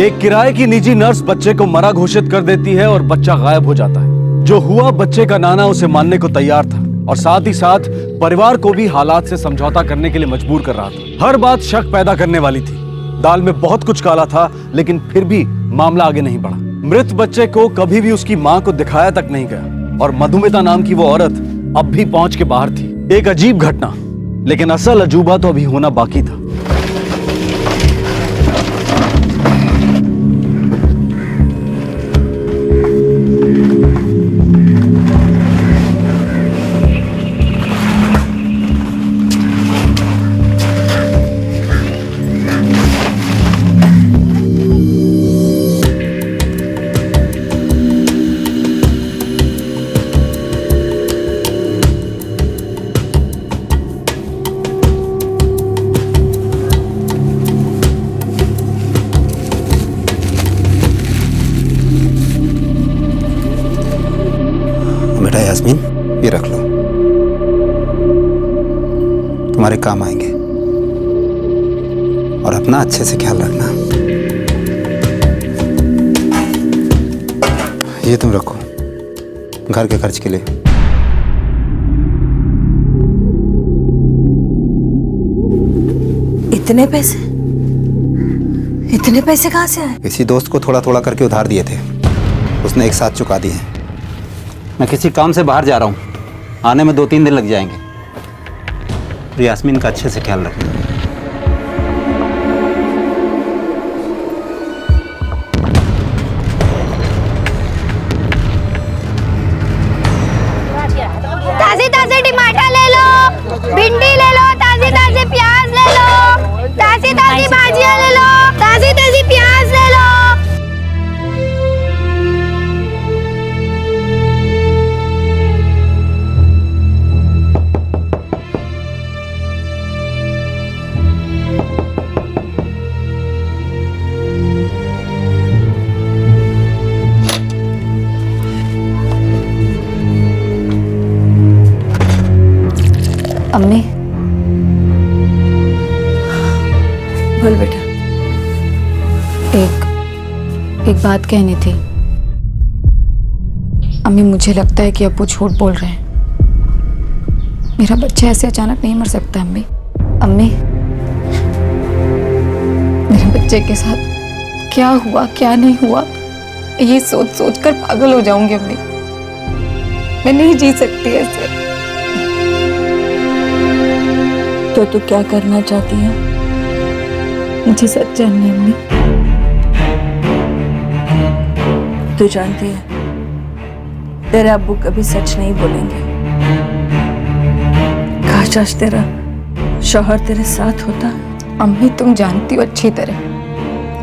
एक किराए की निजी नर्स बच्चे को मरा घोषित कर देती है और बच्चा गायब हो जाता है। जो हुआ, बच्चे का नाना उसे मानने को तैयार था और साथ ही साथ परिवार को भी हालात से समझौता करने के लिए मजबूर कर रहा था। हर बात शक पैदा करने वाली थी। दाल में बहुत कुछ काला था, लेकिन फिर भी मामला आगे नहीं बढ़ा। मृत बच्चे को कभी भी उसकी मां को दिखाया तक नहीं गया और मधुमिता नाम की वो औरत अब भी पहुंच के बाहर थी। एक अजीब घटना, लेकिन असल अजूबा तो अभी होना बाकी था। यास्मीन, ये रख लो, तुम्हारे काम आएंगे, और अपना अच्छे से ख्याल रखना। ये तुम रखो घर के खर्च के लिए। इतने पैसे? इतने पैसे कहाँ से आए? किसी दोस्त को थोड़ा थोड़ा करके उधार दिए थे, उसने एक साथ चुका दिए। मैं किसी काम से बाहर जा रहा हूँ, आने में 2-3 दिन लग जाएंगे। और यास्मीन का अच्छे से ख्याल रखना। ताजे ताजे टमाटर ले लो, भिंडी ले लो, ताजे ताजे प्याज ले लो, ताजी ताजी भाजियां ले लो, ताजी ताजी प्याज ले लो। अम्मी, बोल बेटा। एक बात कहनी थी। अम्मी, मुझे लगता है कि अब्बू झूठ बोल रहे हैं। मेरा बच्चा ऐसे अचानक नहीं मर सकता अम्मी। अम्मी, मेरे बच्चे के साथ क्या हुआ क्या नहीं हुआ, ये सोच सोच कर पागल हो जाऊंगी अम्मी। मैं नहीं जी सकती ऐसे। तो तू क्या करना चाहती है? मुझे सच जानना है अम्मी। तू जानती है तेरे अब्बू कभी सच नहीं बोलेंगे। काश तेरा शौहर तेरे साथ होता। अम्मी, तुम जानती हो अच्छी तरह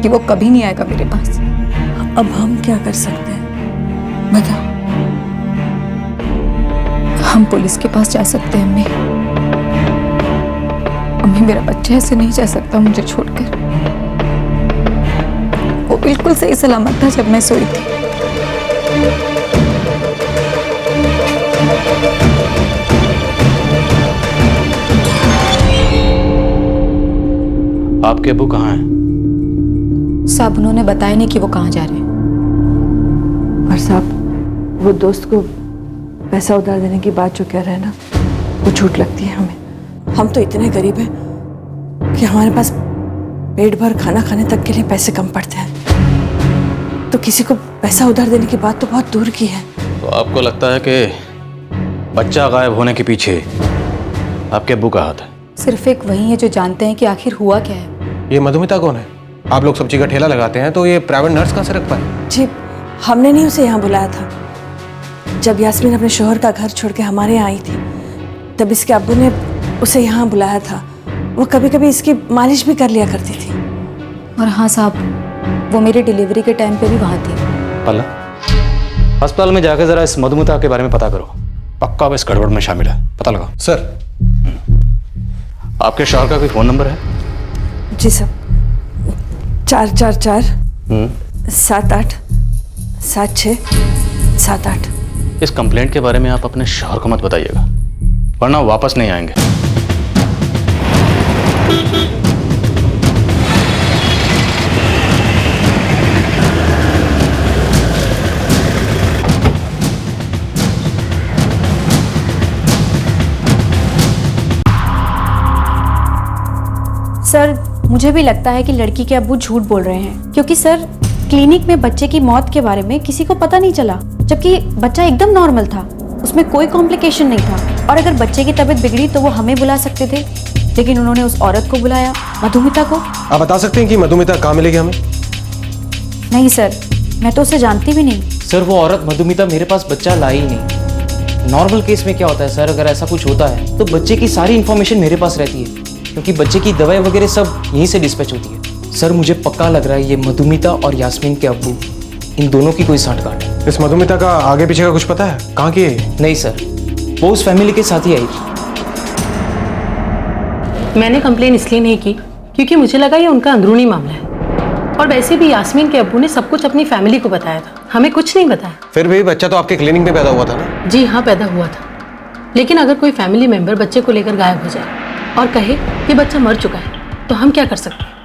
कि वो कभी नहीं आएगा मेरे पास। अब हम क्या कर सकते हैं बता। हम पुलिस के पास जा सकते हैं अम्मी। अम्मी, मेरा बच्चा ऐसे नहीं जा सकता मुझे छोड़कर। वो बिल्कुल सही सलामत था जब मैं सोई थी। आपके अब्बू कहाँ हैं? साहब, उन्होंने बताया नहीं कि वो कहाँ जा रहे हैं। और साहब, वो दोस्त को पैसा उधार देने की बात जो कह रहे हैं ना, वो झूठ लगती है हमें। हम तो इतने गरीब हैं कि हमारे पास पेट भर खाना खाने तक के लिए पैसे कम पड़ते हैं, तो किसी को पैसा उधार देने की बात तो बहुत दूर की है। तो आपको लगता है कि बच्चा गायब होने के पीछे आपके अब्बू का हाथ है? सिर्फ एक वही है जो जानते हैं कि आखिर हुआ क्या है। ये मधुमिता कौन है? आप लोग सब्जी का ठेला लगाते हैं तो ये प्राइवेट नर्स कहाँ से रख पाए? जी, हमने नहीं उसे यहाँ बुलाया था। जब यास्मीन अपने शौहर का घर छोड़ के हमारे यहाँ आई थी, तब इसके अब्बू ने उसे यहाँ बुलाया था। वो कभी कभी इसकी मालिश भी कर लिया करती थी। और हाँ साहब, वो मेरी डिलीवरी के टाइम पे भी वहाँ थी। पल्ला, अस्पताल में जाकर जरा इस मधुमिता के बारे में पता करो। पक्का अब इस गड़बड़ में शामिल है, पता लगाओ। सर, आपके शौहर का कोई फोन नंबर है? जी सर, 444 78 76 78। इस कंप्लेंट के बारे में आप अपने शौहर को मत बताइएगा, वरना वापस नहीं आएंगे। सर, मुझे भी लगता है कि लड़की के अब्बू झूठ बोल रहे हैं, क्योंकि सर क्लिनिक में बच्चे की मौत के बारे में किसी को पता नहीं चला, जबकि बच्चा एकदम नॉर्मल था, उसमें कोई कॉम्प्लिकेशन नहीं था। और अगर बच्चे की तबीयत बिगड़ी तो वो हमें बुला सकते थे, लेकिन उन्होंने उस औरत को बुलाया, मधुमिता को। आप बता सकते हैं कि मधुमिता कहाँ मिलेगी हमें? नहीं सर, मैं तो उसे जानती भी नहीं। सर, वो औरत मधुमिता मेरे पास बच्चा लाई ही नहीं। नॉर्मल केस में क्या होता है सर, अगर ऐसा कुछ होता है तो बच्चे की सारी इन्फॉर्मेशन मेरे पास रहती है, क्योंकि बच्चे की दवाई वगैरह सब यहीं से डिस्पैच होती है। सर, मुझे पक्का लग रहा है ये मधुमिता और यास्मीन के अब्बू, इन दोनों की कोई सांठगांठ है। इस मधुमिता का आगे पीछे का कुछ पता है? कहाँ की है? नहीं सर, वो उस फैमिली के साथ ही आई थी। मैंने कंप्लेन इसलिए नहीं की क्योंकि मुझे लगा ये उनका अंदरूनी मामला है, और वैसे भी यास्मीन के अब्बू ने सब कुछ अपनी फैमिली को बताया था, हमें कुछ नहीं बताया। फिर भी बच्चा तो आपके क्लिनिक में पैदा हुआ था ना? जी हाँ, पैदा हुआ था, लेकिन अगर कोई फैमिली मेंबर बच्चे को लेकर गायब हो जाए और कहे कि बच्चा मर चुका है, तो हम क्या कर सकते हैं?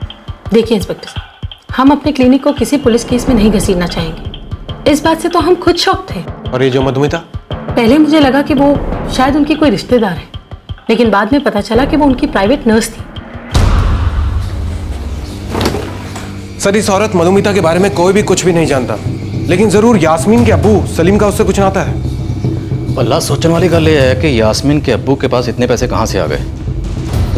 देखिए इंस्पेक्टर साहब, हम अपने क्लिनिक को किसी पुलिस केस में नहीं घसीटना चाहेंगे। इस बात से तो हम खुद शॉक थे। और ये जो मधुमिता? पहले मुझे लगा कि वो शायद उनकी कोई रिश्तेदार है, लेकिन बाद में पता चला कि वो उनकी प्राइवेट नर्स थी। सर, इस औरत मधुमिता के बारे में कोई भी कुछ भी नहीं जानता, लेकिन जरूर यास्मीन के अब्बू सलीम का उससे कुछ नाता है। पल्ला, सोचने वाली गल ये है कि यास्मीन के अब्बू के पास इतने पैसे कहाँ से आ गए।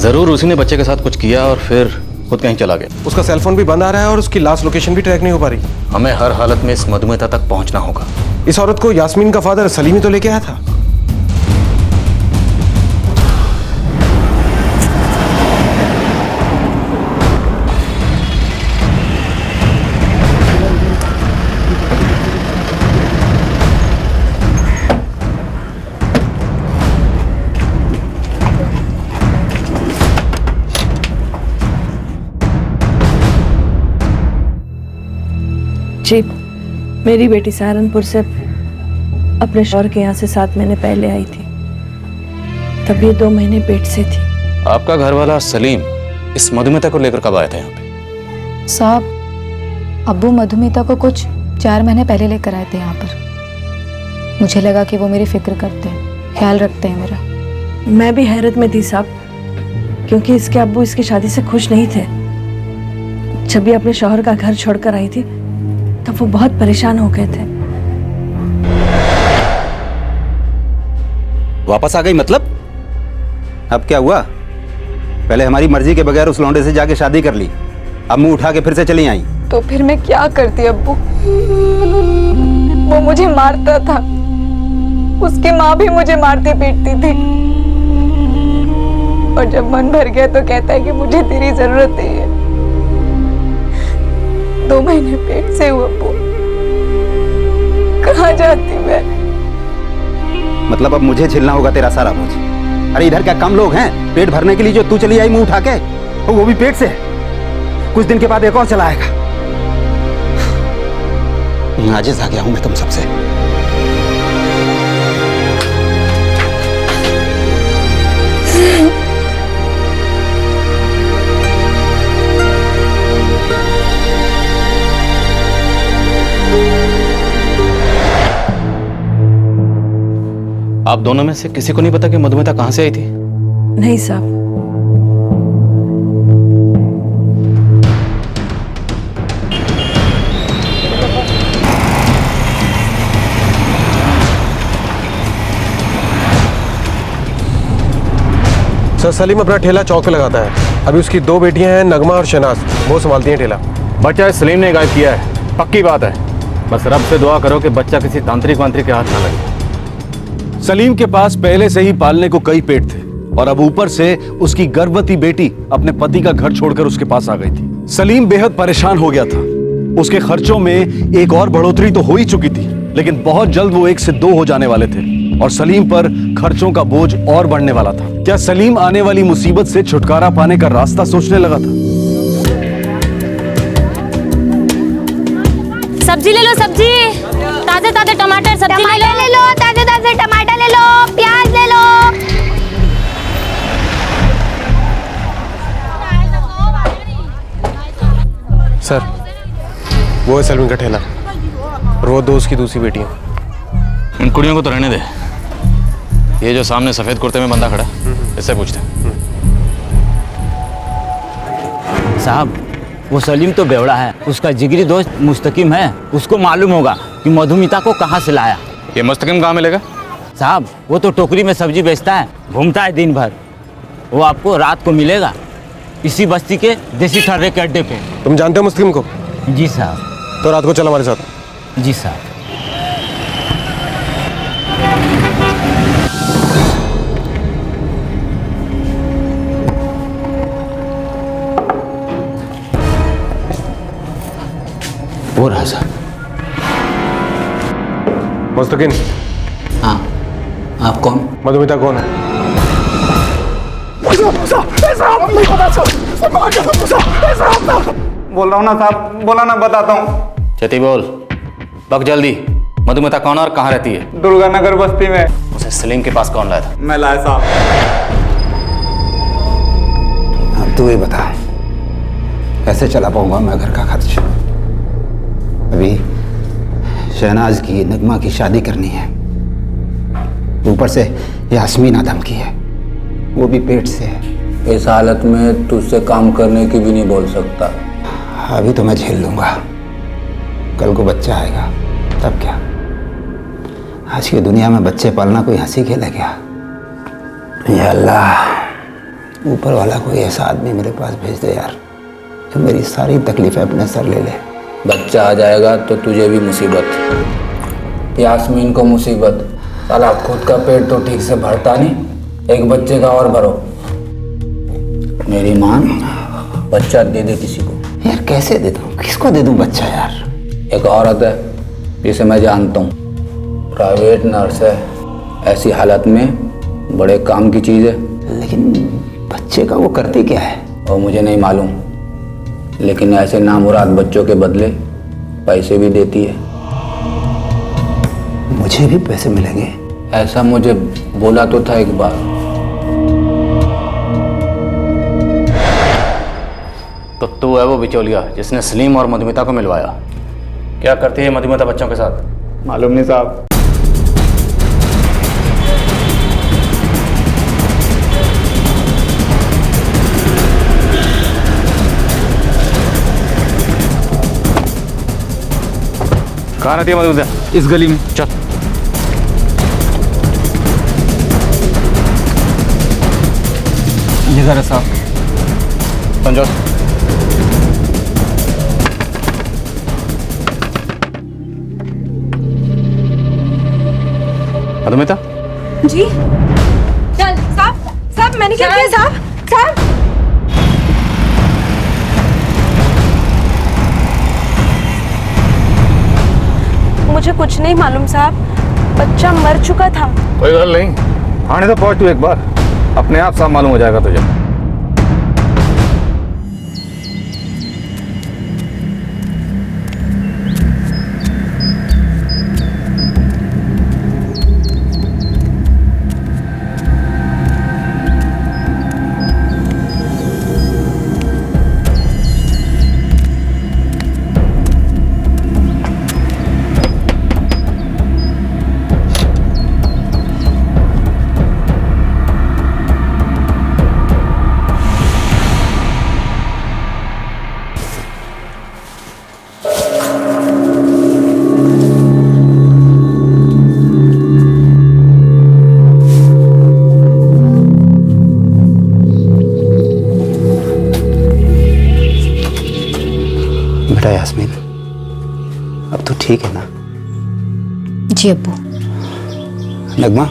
जरूर उसी ने बच्चे के साथ कुछ किया और फिर खुद कहीं चला गया। उसका सेलफोन भी बंद आ रहा है और उसकी लास्ट लोकेशन भी ट्रैक नहीं हो पा रही। हमें हर हालत में इस मधुमिता तक पहुंचना होगा। इस औरत को यास्मीन का फादर सलीम ही तो लेके आया था। जी, मेरी बेटी सहारनपुर से अपने शौहर के यहाँ से 7 महीने पहले आई थी। तब ये 2 महीने पेट से थी। आपका घर वाला सलीम इस मधुमिता को लेकर कब आया था यहाँ पे? साहब, अब्बू मधुमिता को कुछ 4 महीने पहले लेकर आए थे यहाँ पर। मुझे लगा कि वो मेरी फिक्र करते हैं, ख्याल रखते हैं मेरा। मैं भी हैरत में थी साहब, क्योंकि इसके अब्बू इसकी शादी से खुश नहीं थे। जब ये अपने शौहर का घर छोड़कर आई थी तब वो बहुत परेशान हो गए थे। वापस आ गई मतलब? अब क्या हुआ? पहले हमारी मर्जी के बगैर उस लौंडे से जाके शादी कर ली, अब मुंह उठा के फिर से चली आई। तो फिर मैं क्या करती अब्बू? वो मुझे मारता था, उसकी माँ भी मुझे मारती पीटती थी, और जब मन भर गया तो कहता है कि मुझे तेरी जरूरत नहीं है। 2 महीने पेट से हुआ अब्बू, कहाँ जाती मैं? मतलब अब मुझे झेलना होगा तेरा सारा बोझ? अरे इधर क्या कम लोग हैं पेट भरने के लिए जो तू चली आई मुंह उठा के, वो भी पेट से? कुछ दिन के बाद एक और चला आएगा। आजिज़ आ गया हूं मैं तुम सबसे। आप दोनों में से किसी को नहीं पता कि मधुमिता कहां से आई थी? नहीं साहब। सर, सलीम अपना ठेला चौक पे लगाता है। अभी उसकी 2 बेटियां हैं, नगमा और शनाज, वो संभालती हैं ठेला। बच्चा सलीम ने गायब किया है, पक्की बात है। बस रब से दुआ करो कि बच्चा किसी तांत्रिक वांत्रिक के हाथ ना लगे। सलीम के पास पहले से ही पालने को कई पेट थे और अब ऊपर से उसकी गर्भवती बेटी अपने पति का घर छोड़कर उसके पास आ गई थी। सलीम बेहद परेशान हो गया था। उसके खर्चों में एक और बढ़ोतरी तो हो ही चुकी थी, लेकिन बहुत जल्द वो 1 से 2 हो जाने वाले थे और सलीम पर खर्चों का बोझ और बढ़ने वाला था। क्या सलीम आने वाली मुसीबत से छुटकारा पाने का रास्ता सोचने लगा था? सब्जी ले लो, सब्जी, ताजे ताजे टमाटर, सब्जी ले लो, ताजे ताजे टमाटर ले लो, प्याज ले लो। सर, वो है सलीम का ठेला और वो 2 उसकी दूसरी बेटियां। इन कुड़ियों को तो रहने दे। ये जो सामने सफेद कुर्ते में बंदा खड़ा, इससे पूछते हैं। साहब, वो सलीम तो बेवड़ा है, उसका जिगरी दोस्त मुस्तकिम है। उसको मालूम होगा कि मधुमिता को कहाँ से लाया। ये मुस्तकिम कहाँ मिलेगा? साहब, वो तो टोकरी में सब्जी बेचता है, घूमता है दिन भर। वो आपको रात को मिलेगा इसी बस्ती के देसी ठर्रे के अड्डे पे। तुम जानते हो मुस्लिम को? जी साहब। तो रात को चल हमारे साथ। जी साहब। वो रहा साहब। मुस्तकिन। हाँ, आप कौन? मधुमिता कौन है? बोल रहा हूँ ना साहब, बोला ना, बताता हूँ। चेती बोल, बक जल्दी। मधुमिता कौन और कहाँ रहती है? दुर्गा नगर बस्ती में। उसे सलीम के पास कौन लाया था? मैं लाया साहब। अब तू ही बता, कैसे चला पाऊंगा मैं घर का खर्च? अभी शहनाज की, नगमा की शादी करनी है, ऊपर से यास्मीन आदम की है, वो भी पेट से है। इस हालत में तुझसे काम करने की भी नहीं बोल सकता। अभी तो मैं झेल लूंगा, कल को बच्चा आएगा तब क्या? आज की दुनिया में बच्चे पालना कोई हंसी खेल है क्या? या अल्लाह, ऊपर वाला कोई ऐसा आदमी मेरे पास भेज दे यार, जो मेरी सारी तकलीफें अपने सर ले ले। बच्चा आ जाएगा तो तुझे भी मुसीबत, यास्मीन को मुसीबत। साला खुद का पेट तो ठीक से भरता नहीं, एक बच्चे का और भरो। मेरी मान, बच्चा दे दे किसी को। यार कैसे दे दूँ, किसको दे दूँ बच्चा यार? एक औरत है जिसे मैं जानता हूँ, प्राइवेट नर्स है, ऐसी हालत में बड़े काम की चीज़ है। लेकिन बच्चे का वो करती क्या है? और मुझे नहीं मालूम, लेकिन ऐसे नामुराद बच्चों के बदले पैसे भी देती है। मुझे भी पैसे मिलेंगे? ऐसा मुझे बोला तो था एक बार। तो तू है वो बिचौलिया जिसने सलीम और मधुमिता को मिलवाया? क्या करती है मधुमिता बच्चों के साथ? मालूम नहीं साहब। कहाँ रहती है मधुमिता? इस गली में। चल। ये घर है साहब। समझो। मधुमिता? जी चल साहब, साहब मैंने क्या किया साहब? साहब मुझे कुछ नहीं मालूम साहब, बच्चा मर चुका था। कोई गल नहीं, थाने तो पहुंच तू एक बार, अपने आप सब मालूम हो जाएगा तुझे। बेटा यास्मीन, अब तो ठीक है ना? जी अब्बू। नगमा,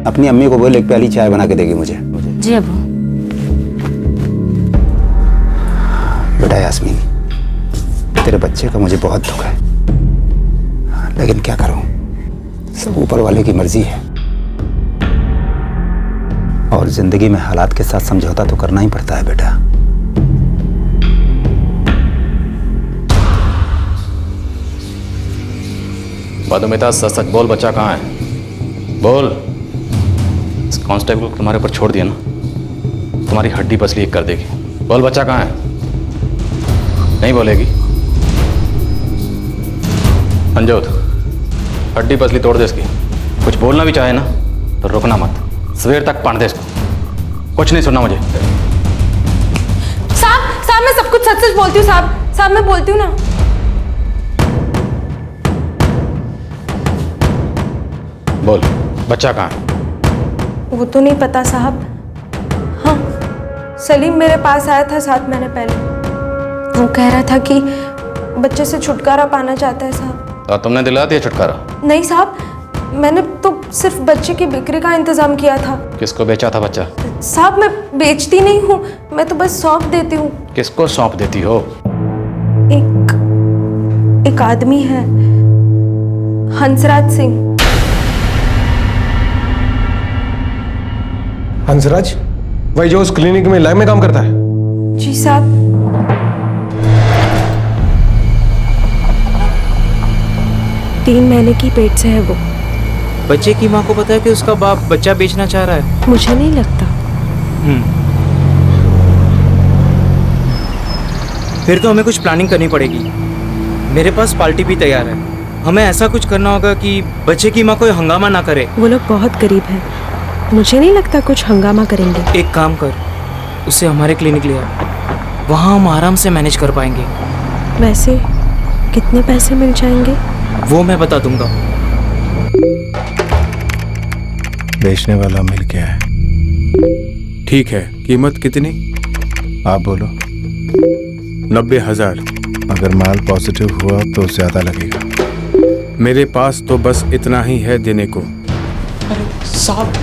अपनी अम्मी को बोल एक प्याली चाय बना के देगी मुझे। जी अब्बू। बेटा यास्मीन, तेरे बच्चे का मुझे बहुत दुख है, लेकिन क्या करूं, सब ऊपर वाले की मर्जी है, और जिंदगी में हालात के साथ समझौता तो करना ही पड़ता है बेटा। मधुमिता सच सच बोल, बच्चा कहाँ है? बोल। इस कांस्टेबल को तुम्हारे ऊपर छोड़ दिया ना, तुम्हारी हड्डी पसली एक कर देगी। बोल बच्चा कहाँ है? नहीं बोलेगी? अंजोत, हड्डी पसली तोड़ दे इसकी। कुछ बोलना भी चाहे ना तो रुकना मत, सवेर तक पढ़ दे इसको, कुछ नहीं सुनना मुझे। साहब, साहब मैं सब कुछ सच सच बोलती हूँ साहब, साहब मैं बोलती हूँ ना। बोल, बच्चा कहाँ है? वो तो नहीं पता साहब। हाँ, सलीम मेरे पास आया था 7 महीने पहले, वो कह रहा था कि बच्चे से छुटकारा पाना चाहता है साहब। तो तुमने दिला दिया छुटकारा? नहीं साहब, मैंने तो सिर्फ बच्चे की बिक्री का इंतजाम किया था। किसको बेचा था बच्चा? साहब मैं बेचती नहीं हूँ, मैं तो बस सौंप देती हूँ। किसको सौंप देती हो? एक आदमी है, हंसराज सिंह। हंसराज? वही जो उस क्लिनिक में लैब में काम करता है? जी साहब। तीन महीने की पेट से है वो। बच्चे की माँ को पता है कि उसका बाप बच्चा बेचना चाह रहा है? मुझे नहीं लगता। फिर तो हमें कुछ प्लानिंग करनी पड़ेगी। मेरे पास पार्टी भी तैयार है। हमें ऐसा कुछ करना होगा कि बच्चे की माँ कोई हंगामा ना करे। वो लोग बहुत गरीब हैं, मुझे नहीं लगता कुछ हंगामा करेंगे। एक काम कर, उसे हमारे क्लिनिक ले आ, वहाँ हम आराम से मैनेज कर पाएंगे। वैसे कितने पैसे मिल जाएंगे? वो मैं बता दूंगा। बेचने वाला मिल गया है। ठीक है, कीमत कितनी? आप बोलो। 90,000। अगर माल पॉजिटिव हुआ तो ज्यादा लगेगा। मेरे पास तो बस इतना ही है देने को। अरे साहब,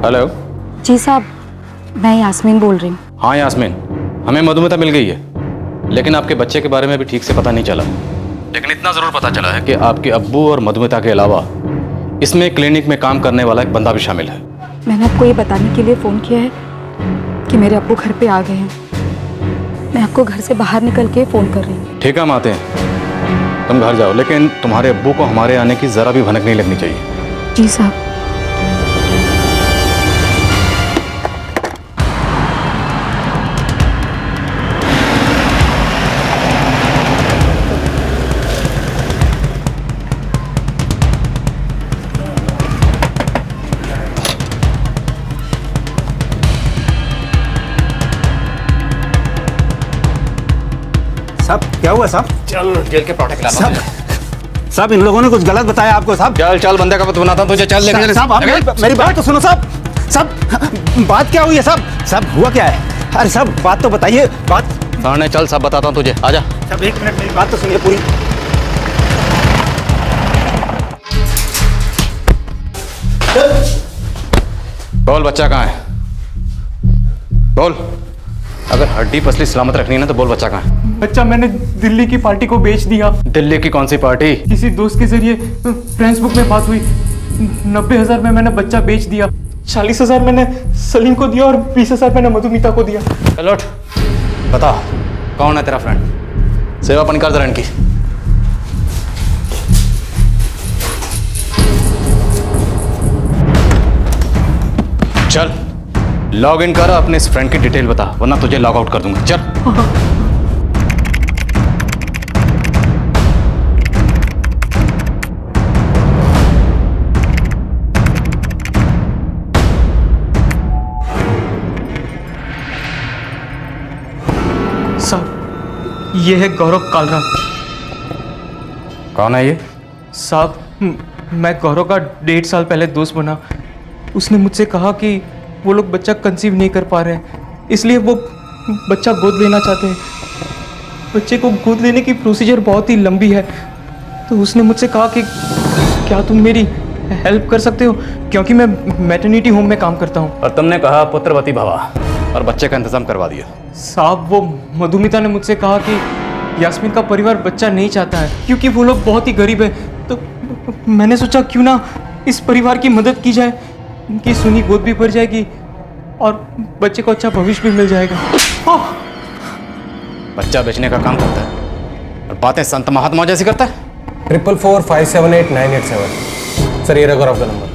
हेलो। जी साहब, मैं यास्मीन बोल रही हूँ। हाँ यास्मीन, हमें मधुमिता मिल गई है, लेकिन आपके बच्चे के बारे में भी ठीक से पता नहीं चला। लेकिन इतना ज़रूर पता चला है कि आपके अब्बू और मधुमिता के अलावा इसमें क्लिनिक में काम करने वाला एक बंदा भी शामिल है। मैंने आपको ये बताने के लिए फ़ोन किया है कि मेरे अब्बू घर पे आ गए हैं। मैं आपको घर से बाहर निकल के फ़ोन कर रही हूँ। ठीक है, हम आते हैं। तुम घर जाओ, लेकिन तुम्हारे अब्बू को हमारे आने की ज़रा भी भनक नहीं लगनी चाहिए। जी साहब। साहब क्या हुआ साहब? चल जेल के प्रोटेक्ट ला। साहब इन लोगों ने कुछ गलत बताया आपको साहब? चल चल, बंदे का पता बनाता हूं तुझे। चल लेके साहब आप मेरी बात तो सुनो साहब। साहब बात क्या हुई है साहब? साहब हुआ क्या है? अरे साहब बात तो बताइए। बात थाने चल, सब बताता हूं तुझे। आजा। साहब 1 मिनट मेरी बात तो सुनिए पूरी। बोल बच्चा कहाँ है? बोल। अगर हड्डी पसली सलामत रखनी है ना तो बोल बच्चा कहाँ है? बच्चा मैंने दिल्ली की पार्टी को बेच दिया। दिल्ली की कौन सी पार्टी? किसी दोस्त के जरिए फ्रेंड्स बुक में बात हुई। 90,000 में मैंने बच्चा बेच दिया। 40,000 मैंने सलीम को दिया और 20,000 मैंने मधुमिता को दिया। चल उठ, बता कौन है तेरा फ्रेंड? सेवा अपन कर जरा इनकी। चल लॉग इन कर, अपने इस फ्रेंड की डिटेल बता, वरना तुझे लॉग आउट कर दूंगा। चल। साहब ये है गौरव कालरा। कौन है ये? साहब मैं गौरव का 1.5 साल पहले दोस्त बना। उसने मुझसे कहा कि वो लोग बच्चा कंसीव नहीं कर पा रहे हैं, इसलिए वो बच्चा गोद लेना चाहते हैं। बच्चे को गोद लेने की प्रोसीजर बहुत ही लंबी है, तो उसने मुझसे कहा कि क्या तुम मेरी हेल्प कर सकते हो, क्योंकि मैं मैटरनिटी होम में काम करता हूँ। और तुमने कहा पुत्रवती भवा और बच्चे का इंतजाम करवा दिया। साहब वो मधुमिता ने मुझसे कहा कि यास्मीन का परिवार बच्चा नहीं चाहता है, क्योंकि वो लोग बहुत ही गरीब है। तो मैंने सोचा क्यों ना इस परिवार की मदद की जाए, उनकी सुनी गोद भी भर जाएगी और बच्चे को अच्छा भविष्य भी मिल जाएगा। बच्चा बेचने का काम करता है और बातें संत महात्मा जैसी करता है। 444578987। सर ये रहा गौरव का नंबर।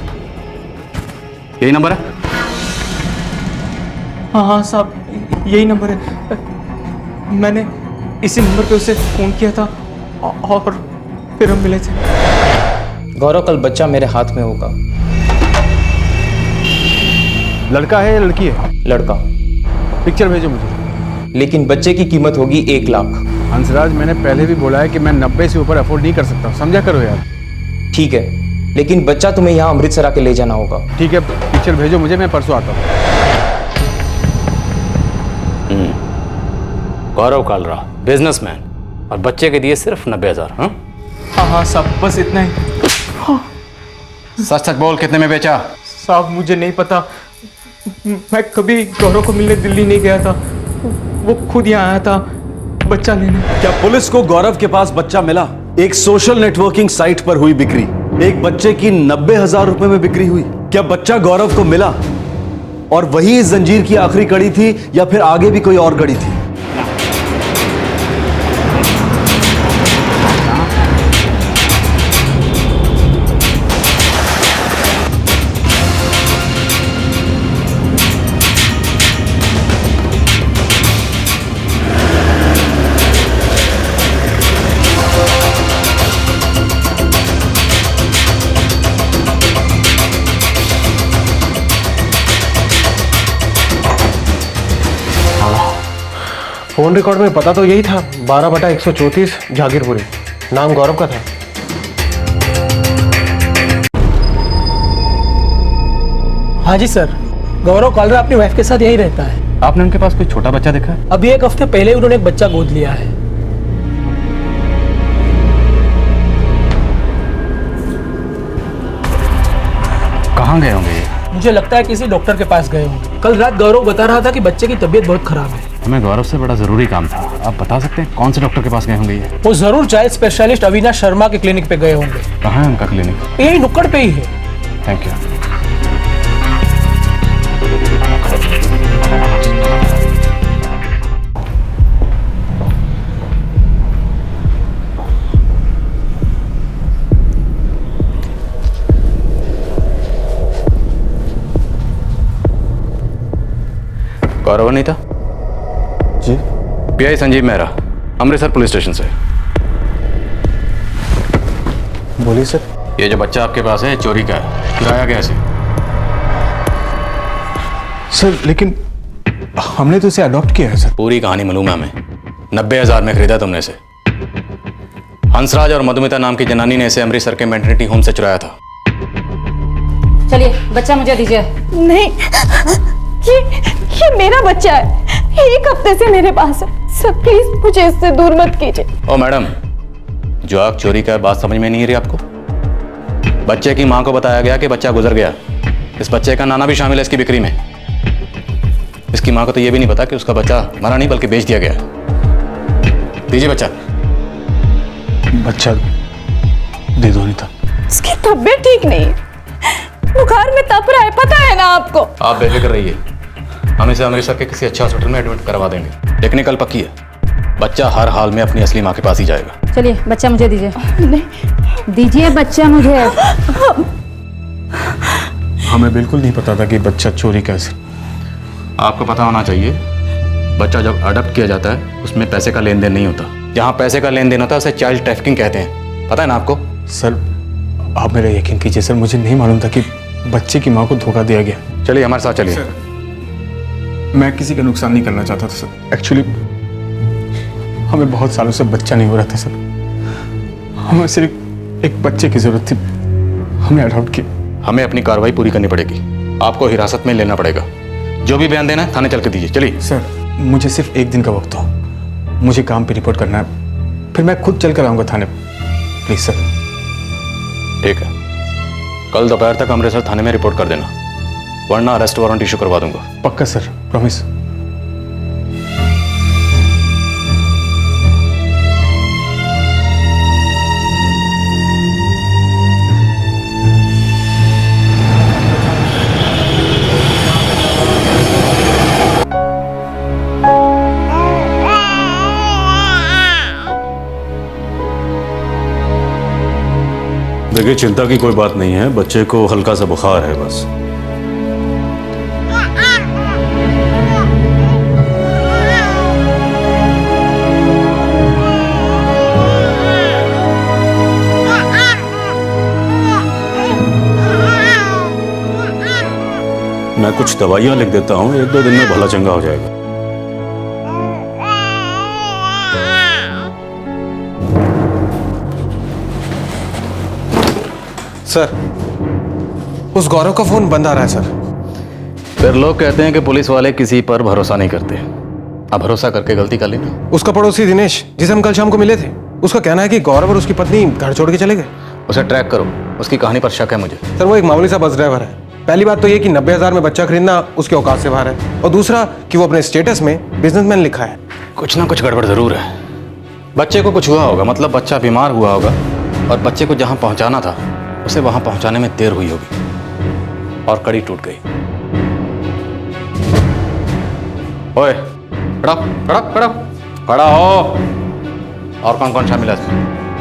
यही नंबर है? हाँ हाँ साहब यही नंबर है। मैंने इसी नंबर पे उसे फ़ोन किया था और फिर हम मिले थे। गौरव कल बच्चा मेरे हाथ में होगा। लड़का है या लड़की है? लड़का। पिक्चर भेजो मुझे। लेकिन बच्चे की कीमत होगी 1 लाख। हंसराज मैंने पहले भी बोला है कि मैं 90 से ऊपर अफोर्ड नहीं कर सकता, समझा करो यार। ठीक है, लेकिन बच्चा तुम्हें यहाँ अमृतसर आके ले जाना होगा। ठीक है, पिक्चर भेजो मुझे, मैं परसों आता हूँ। गौरव कालरा, बिजनेसमैन, और बच्चे के दिए सिर्फ 90,000। हाँ हाँ साहब बस इतना ही। सच सच बोल, कितने में बेचा? साहब मुझे नहीं पता, मैं कभी गौरव को मिलने दिल्ली नहीं गया था, वो खुद यहाँ आया था बच्चा लेने। क्या पुलिस को गौरव के पास बच्चा मिला? एक सोशल नेटवर्किंग साइट पर हुई बिक्री, एक बच्चे की 90,000 रुपए में बिक्री हुई। क्या बच्चा गौरव को मिला और वही इस जंजीर की आखिरी कड़ी थी, या फिर आगे भी कोई और कड़ी थी? फोन रिकॉर्ड में पता तो यही था, 12/134 जागीरपुरी, नाम गौरव का था। हाँ जी सर, गौरव कॉलर अपनी वाइफ के साथ यही रहता है। आपने उनके पास कोई छोटा बच्चा देखा है? अभी 1 हफ्ते पहले उन्होंने एक बच्चा गोद लिया है। कहाँ गए होंगे ये? मुझे लगता है किसी डॉक्टर के पास गए होंगे। कल रात गौरव बता रहा था कि बच्चे की तबीयत बहुत खराब है। हमें गौरव से बड़ा जरूरी काम था, आप बता सकते हैं कौन से डॉक्टर के पास गए होंगे ये? वो जरूर चाइल्ड स्पेशलिस्ट अविनाश शर्मा के क्लिनिक पे गए होंगे। कहाँ है उनका क्लिनिक? यही नुक्कड़ पे ही है। Thank you. Gaurav Anita ji? PI Sanjeev Mehra, Amritsar police station से। बोलिए सर। ये जो बच्चा आपके पास है चोरी का है, चुराया गया इसे। सर लेकिन हमने तो इसे अडॉप्ट किया है सर। पूरी कहानी मालूम है हमें। 90,000 में खरीदा तुमने इसे। हंसराज और मधुमिता नाम की जनानी ने इसे अमृतसर के मैटरनिटी होम से चुराया था। चलिए बच्चा मुझे दीजिए। नहीं, ये मेरा बच्चा है, 1 हफ्ते से मेरे पास है। सर प्लीज मुझे इससे दूर मत कीजिए। ओ मैडम, जो आग चोरी का बात समझ में नहीं आ रही आपको? बच्चे की मां को बताया गया कि बच्चा गुजर गया। इस बच्चे का नाना भी शामिल है इसकी बिक्री में। इसकी मां को तो ये भी नहीं पता कि उसका बच्चा मरा नहीं बल्कि बेच दिया गया। दीजिए बच्चा। बच्चा दे दो नहीं था। उसकी तबीयत ठीक नहीं है, बुखार में तप रहा है, पता है ना आपको। आप बेफिक्र रहिए, हम इसे अमृतसर के किसी अच्छे हॉस्पिटल में एडमिट करवा देंगे। टेक्निकल पक्की है, बच्चा हर हाल में अपनी असली माँ के पास ही जाएगा। चलिए बच्चा मुझे दीजिए। दीजिए बच्चा मुझे। हमें बिल्कुल नहीं पता था कि बच्चा चोरी कैसे। आपको पता होना चाहिए, बच्चा जब अडॉप्ट किया जाता है उसमें पैसे का लेन देन नहीं होता। जहाँ पैसे का लेन देन होता है उसे चाइल्ड ट्रैफिकिंग कहते हैं। पता है ना आपको? सर आप मेरा यकीन कीजिए सर, मुझे नहीं मालूम था कि बच्चे की माँ को धोखा दिया गया। चलिए हमारे साथ चलिए। मैं किसी का नुकसान नहीं करना चाहता था सर। एक्चुअली हमें बहुत सालों से बच्चा नहीं हो रहा था सर। हमें सिर्फ एक बच्चे की जरूरत थी, हमने अडॉप्ट किया। हमें अपनी कार्रवाई पूरी करनी पड़ेगी, आपको हिरासत में लेना पड़ेगा। जो भी बयान देना है थाने चल के दीजिए। चलिए सर, मुझे सिर्फ 1 दिन का वक्त दो, मुझे काम पे रिपोर्ट करना है, फिर मैं खुद चल कर आऊँगा थाने। Please sir. ठीक है, कल दोपहर तक अमृतसर थाने में रिपोर्ट कर देना, वरना अरेस्ट वारंट इशू करवा दूंगा। पक्का सर, प्रॉमिस। देखिए चिंता की कोई बात नहीं है, बच्चे को हल्का सा बुखार है बस। मैं कुछ दवाइयां लिख देता हूँ, 1-2 दिन में भला चंगा हो जाएगा। सर उस गौरव का फोन बंद आ रहा है सर। फिर लोग कहते हैं कि पुलिस वाले किसी पर भरोसा नहीं करते। अब भरोसा करके गलती कर ली ना। उसका पड़ोसी दिनेश, जिसे हम कल शाम को मिले थे, उसका कहना है कि गौरव और उसकी पत्नी घर छोड़ के चले गए। उसे ट्रैक करो, उसकी कहानी पर शक है मुझे। सर वो एक मामूली सा बस ड्राइवर है। पहली बात तो ये कि 90,000 में बच्चा खरीदना उसके औकात से बाहर है, और दूसरा कि वो अपने स्टेटस में बिजनेसमैन लिखा है। कुछ ना कुछ गड़बड़ जरूर है। बच्चे को कुछ हुआ होगा, मतलब बच्चा बीमार हुआ होगा, और बच्चे को जहां पहुंचाना था उसे वहां पहुंचाने में देर हुई होगी और कड़ी टूट गई। ओए खड़ा खड़ा खड़ा खड़ा हो। और कौन कौन शामिल है?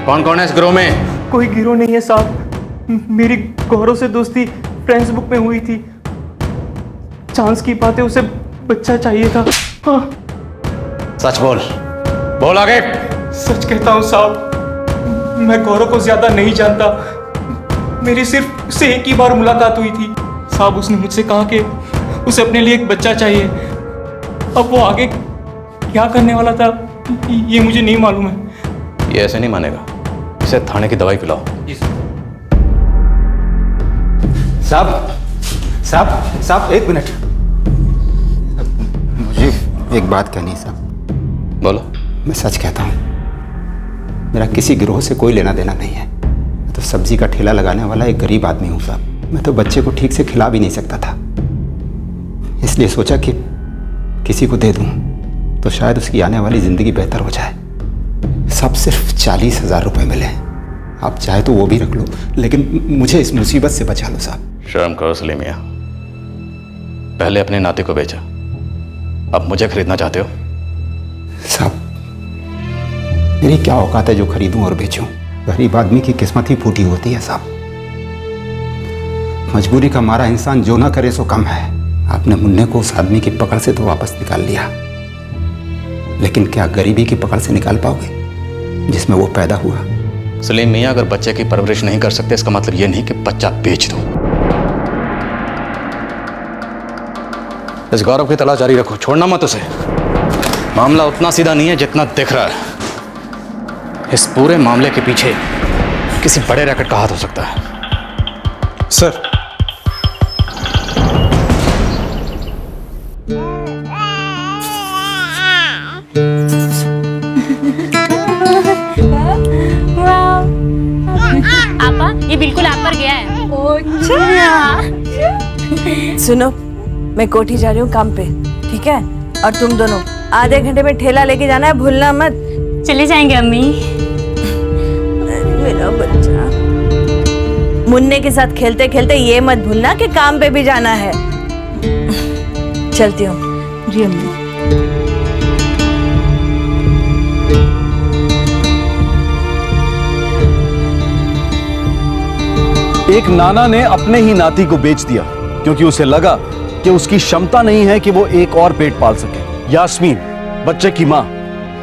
कौन कौन है इस गिरोह में? कोई गिरोह नहीं है साहब, मेरी गौरव से दोस्ती फ्रेंड्स बुक में हुई थी। चांस की बात है, उसे बच्चा चाहिए था। हाँ। सच बोल, बोल आगे। सच कहता हूँ साहब, मैं गौरव को ज्यादा नहीं जानता। मेरी सिर्फ उससे एक ही बार मुलाकात हुई थी साहब। उसने मुझसे कहा कि उसे अपने लिए एक बच्चा चाहिए। अब वो आगे क्या करने वाला था ये मुझे नहीं मालूम है। ये ऐसे नहीं मानेगा, इसे थाने की दवाई पिलाओ। साहब एक मिनट, मुझे एक बात कहनी है साहब। बोलो। मैं सच कहता हूँ, मेरा किसी गिरोह से कोई लेना देना नहीं है। मैं तो सब्जी का ठेला लगाने वाला एक गरीब आदमी हूँ साहब। मैं तो बच्चे को ठीक से खिला भी नहीं सकता था, इसलिए सोचा कि किसी को दे दूँ तो शायद उसकी आने वाली ज़िंदगी बेहतर हो जाए। सब सिर्फ 40,000 रुपये मिले। आप चाहे तो वो भी रख लो, लेकिन मुझे इस मुसीबत से बचा लो साहब। शर्म करो सलीम मियां, पहले अपने नाते को बेचा, अब मुझे खरीदना चाहते हो? साहब मेरी क्या औकात है जो खरीदूं और बेचूं? गरीब आदमी की किस्मत ही फूटी होती है साहब। मजबूरी का मारा इंसान जो ना करे सो कम है। आपने मुन्ने को उस आदमी की पकड़ से तो वापस निकाल लिया, लेकिन क्या गरीबी की पकड़ से निकाल पाओगे जिसमें वो पैदा हुआ? सलीम मियां, अगर बच्चे की परवरिश नहीं कर सकते इसका मतलब ये नहीं कि बच्चा बेच दो। इस गौरव की तलाश जारी रखो, छोड़ना मत उसे। मामला उतना सीधा नहीं है जितना दिख रहा है। इस पूरे मामले के पीछे किसी बड़े रैकेट का हाथ हो सकता है। सर आपा, ये बिल्कुल आप पर गया है। सुनो, मैं कोठी जा रही हूँ काम पे, ठीक है? और तुम दोनों आधे घंटे में ठेला लेके जाना है, भूलना मत। चले जाएंगे अम्मी। मेरा बच्चा, मुन्ने के साथ खेलते खेलते ये मत भूलना कि काम पे भी जाना है। चलती हूँ। जी अम्मी। एक नाना ने अपने ही नाती को बेच दिया क्योंकि उसे लगा कि उसकी क्षमता नहीं है कि वो एक और पेट पाल सके। यास्मीन, बच्चे की माँ,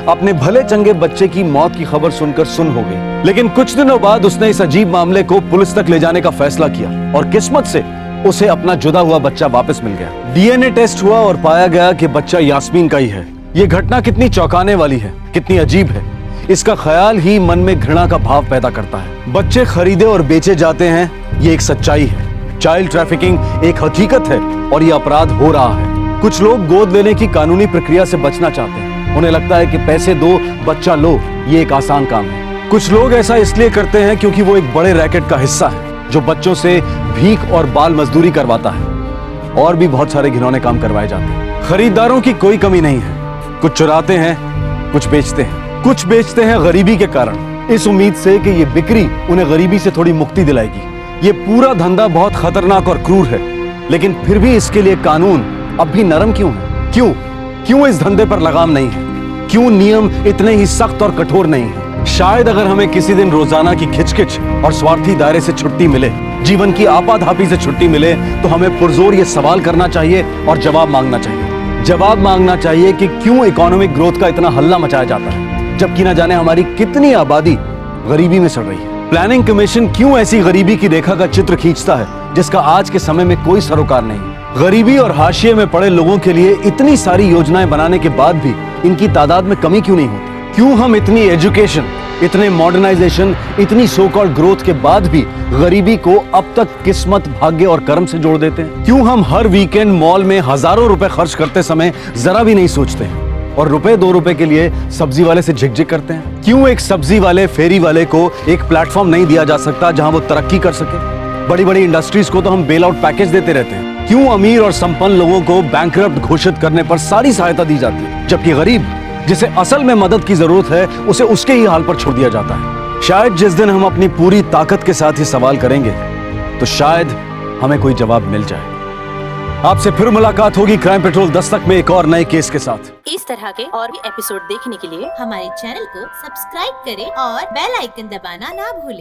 अपने भले चंगे बच्चे की मौत की खबर सुनकर सुन हो गई, लेकिन कुछ दिनों बाद उसने इस अजीब मामले को पुलिस तक ले जाने का फैसला किया और किस्मत से उसे अपना जुदा हुआ बच्चा वापस मिल गया। डीएनए टेस्ट हुआ और पाया गया कि बच्चा यास्मीन का ही है। ये घटना कितनी चौंकाने वाली है, कितनी अजीब है, इसका ख्याल ही मन में घृणा का भाव पैदा करता है। बच्चे खरीदे और बेचे जाते हैं, ये एक सच्चाई है। चाइल्ड ट्रैफिकिंग एक हकीकत है और ये अपराध हो रहा है। कुछ लोग गोद लेने की कानूनी प्रक्रिया से बचना चाहते हैं। उन्हें लगता है कि पैसे दो, बच्चा लो, ये एक आसान काम है। कुछ लोग ऐसा इसलिए करते हैं क्योंकि वो एक बड़े रैकेट का हिस्सा है जो बच्चों से भीख और बाल मजदूरी करवाता है। और भी बहुत सारे घिनौने काम करवाए जाते हैं। खरीदारों की कोई कमी नहीं है। कुछ चुराते हैं, कुछ बेचते हैं। कुछ बेचते हैं गरीबी के कारण, इस उम्मीद से कि ये बिक्री उन्हें गरीबी से थोड़ी मुक्ति दिलाएगी। ये पूरा धंधा बहुत खतरनाक और क्रूर है, लेकिन फिर भी इसके लिए कानून अब भी नरम क्यों है? क्यों इस धंधे पर लगाम नहीं है? क्यों नियम इतने ही सख्त और कठोर नहीं है? शायद अगर हमें किसी दिन रोजाना की खिचखिच और स्वार्थी दायरे से छुट्टी मिले, जीवन की आपाधापी से छुट्टी मिले, तो हमें पुरजोर ये सवाल करना चाहिए और जवाब मांगना चाहिए। जवाब मांगना चाहिए कि क्यों इकोनॉमिक ग्रोथ का इतना हल्ला मचाया जाता है जबकि न जाने हमारी कितनी आबादी गरीबी में सड़ रही है। प्लानिंग कमीशन क्यों ऐसी गरीबी की रेखा का चित्र खींचता है जिसका आज के समय में कोई सरोकार नहीं। गरीबी और हाशिए में पड़े लोगों के लिए इतनी सारी योजनाएं बनाने के बाद भी इनकी तादाद में कमी क्यों नहीं होती? क्यों हम इतनी एजुकेशन, इतने मॉडर्नाइजेशन, इतनी सो कॉल्ड ग्रोथ के बाद भी गरीबी को अब तक किस्मत, भाग्य और कर्म से जोड़ देते हैं? क्यों हम हर वीकेंड मॉल में हजारों रुपए खर्च करते समय जरा भी नहीं सोचते हैं और रुपए 2 रुपए के लिए सब्जी वाले से झिकझिक करते हैं? क्यों एक सब्जी वाले, फेरी वाले को एक प्लेटफॉर्म नहीं दिया जा सकता जहां वो तरक्की कर सके? बड़ी बड़ी इंडस्ट्रीज को तो हम बेल आउट पैकेज देते रहते हैं। क्यों अमीर और संपन्न लोगों को बैंकरप्ट घोषित करने पर सारी सहायता दी जाती है, जबकि गरीब जिसे असल में मदद की जरूरत है उसे उसके ही हाल पर छोड़ दिया जाता है? शायद जिस दिन हम अपनी पूरी ताकत के साथ ही सवाल करेंगे तो शायद हमें कोई जवाब मिल जाए। आपसे फिर मुलाकात होगी क्राइम पेट्रोल दस्तक में एक और नए केस के साथ। इस तरह के और भी एपिसोड देखने के लिए हमारे चैनल को सब्सक्राइब करें और बेल आइकन दबाना ना भूलें।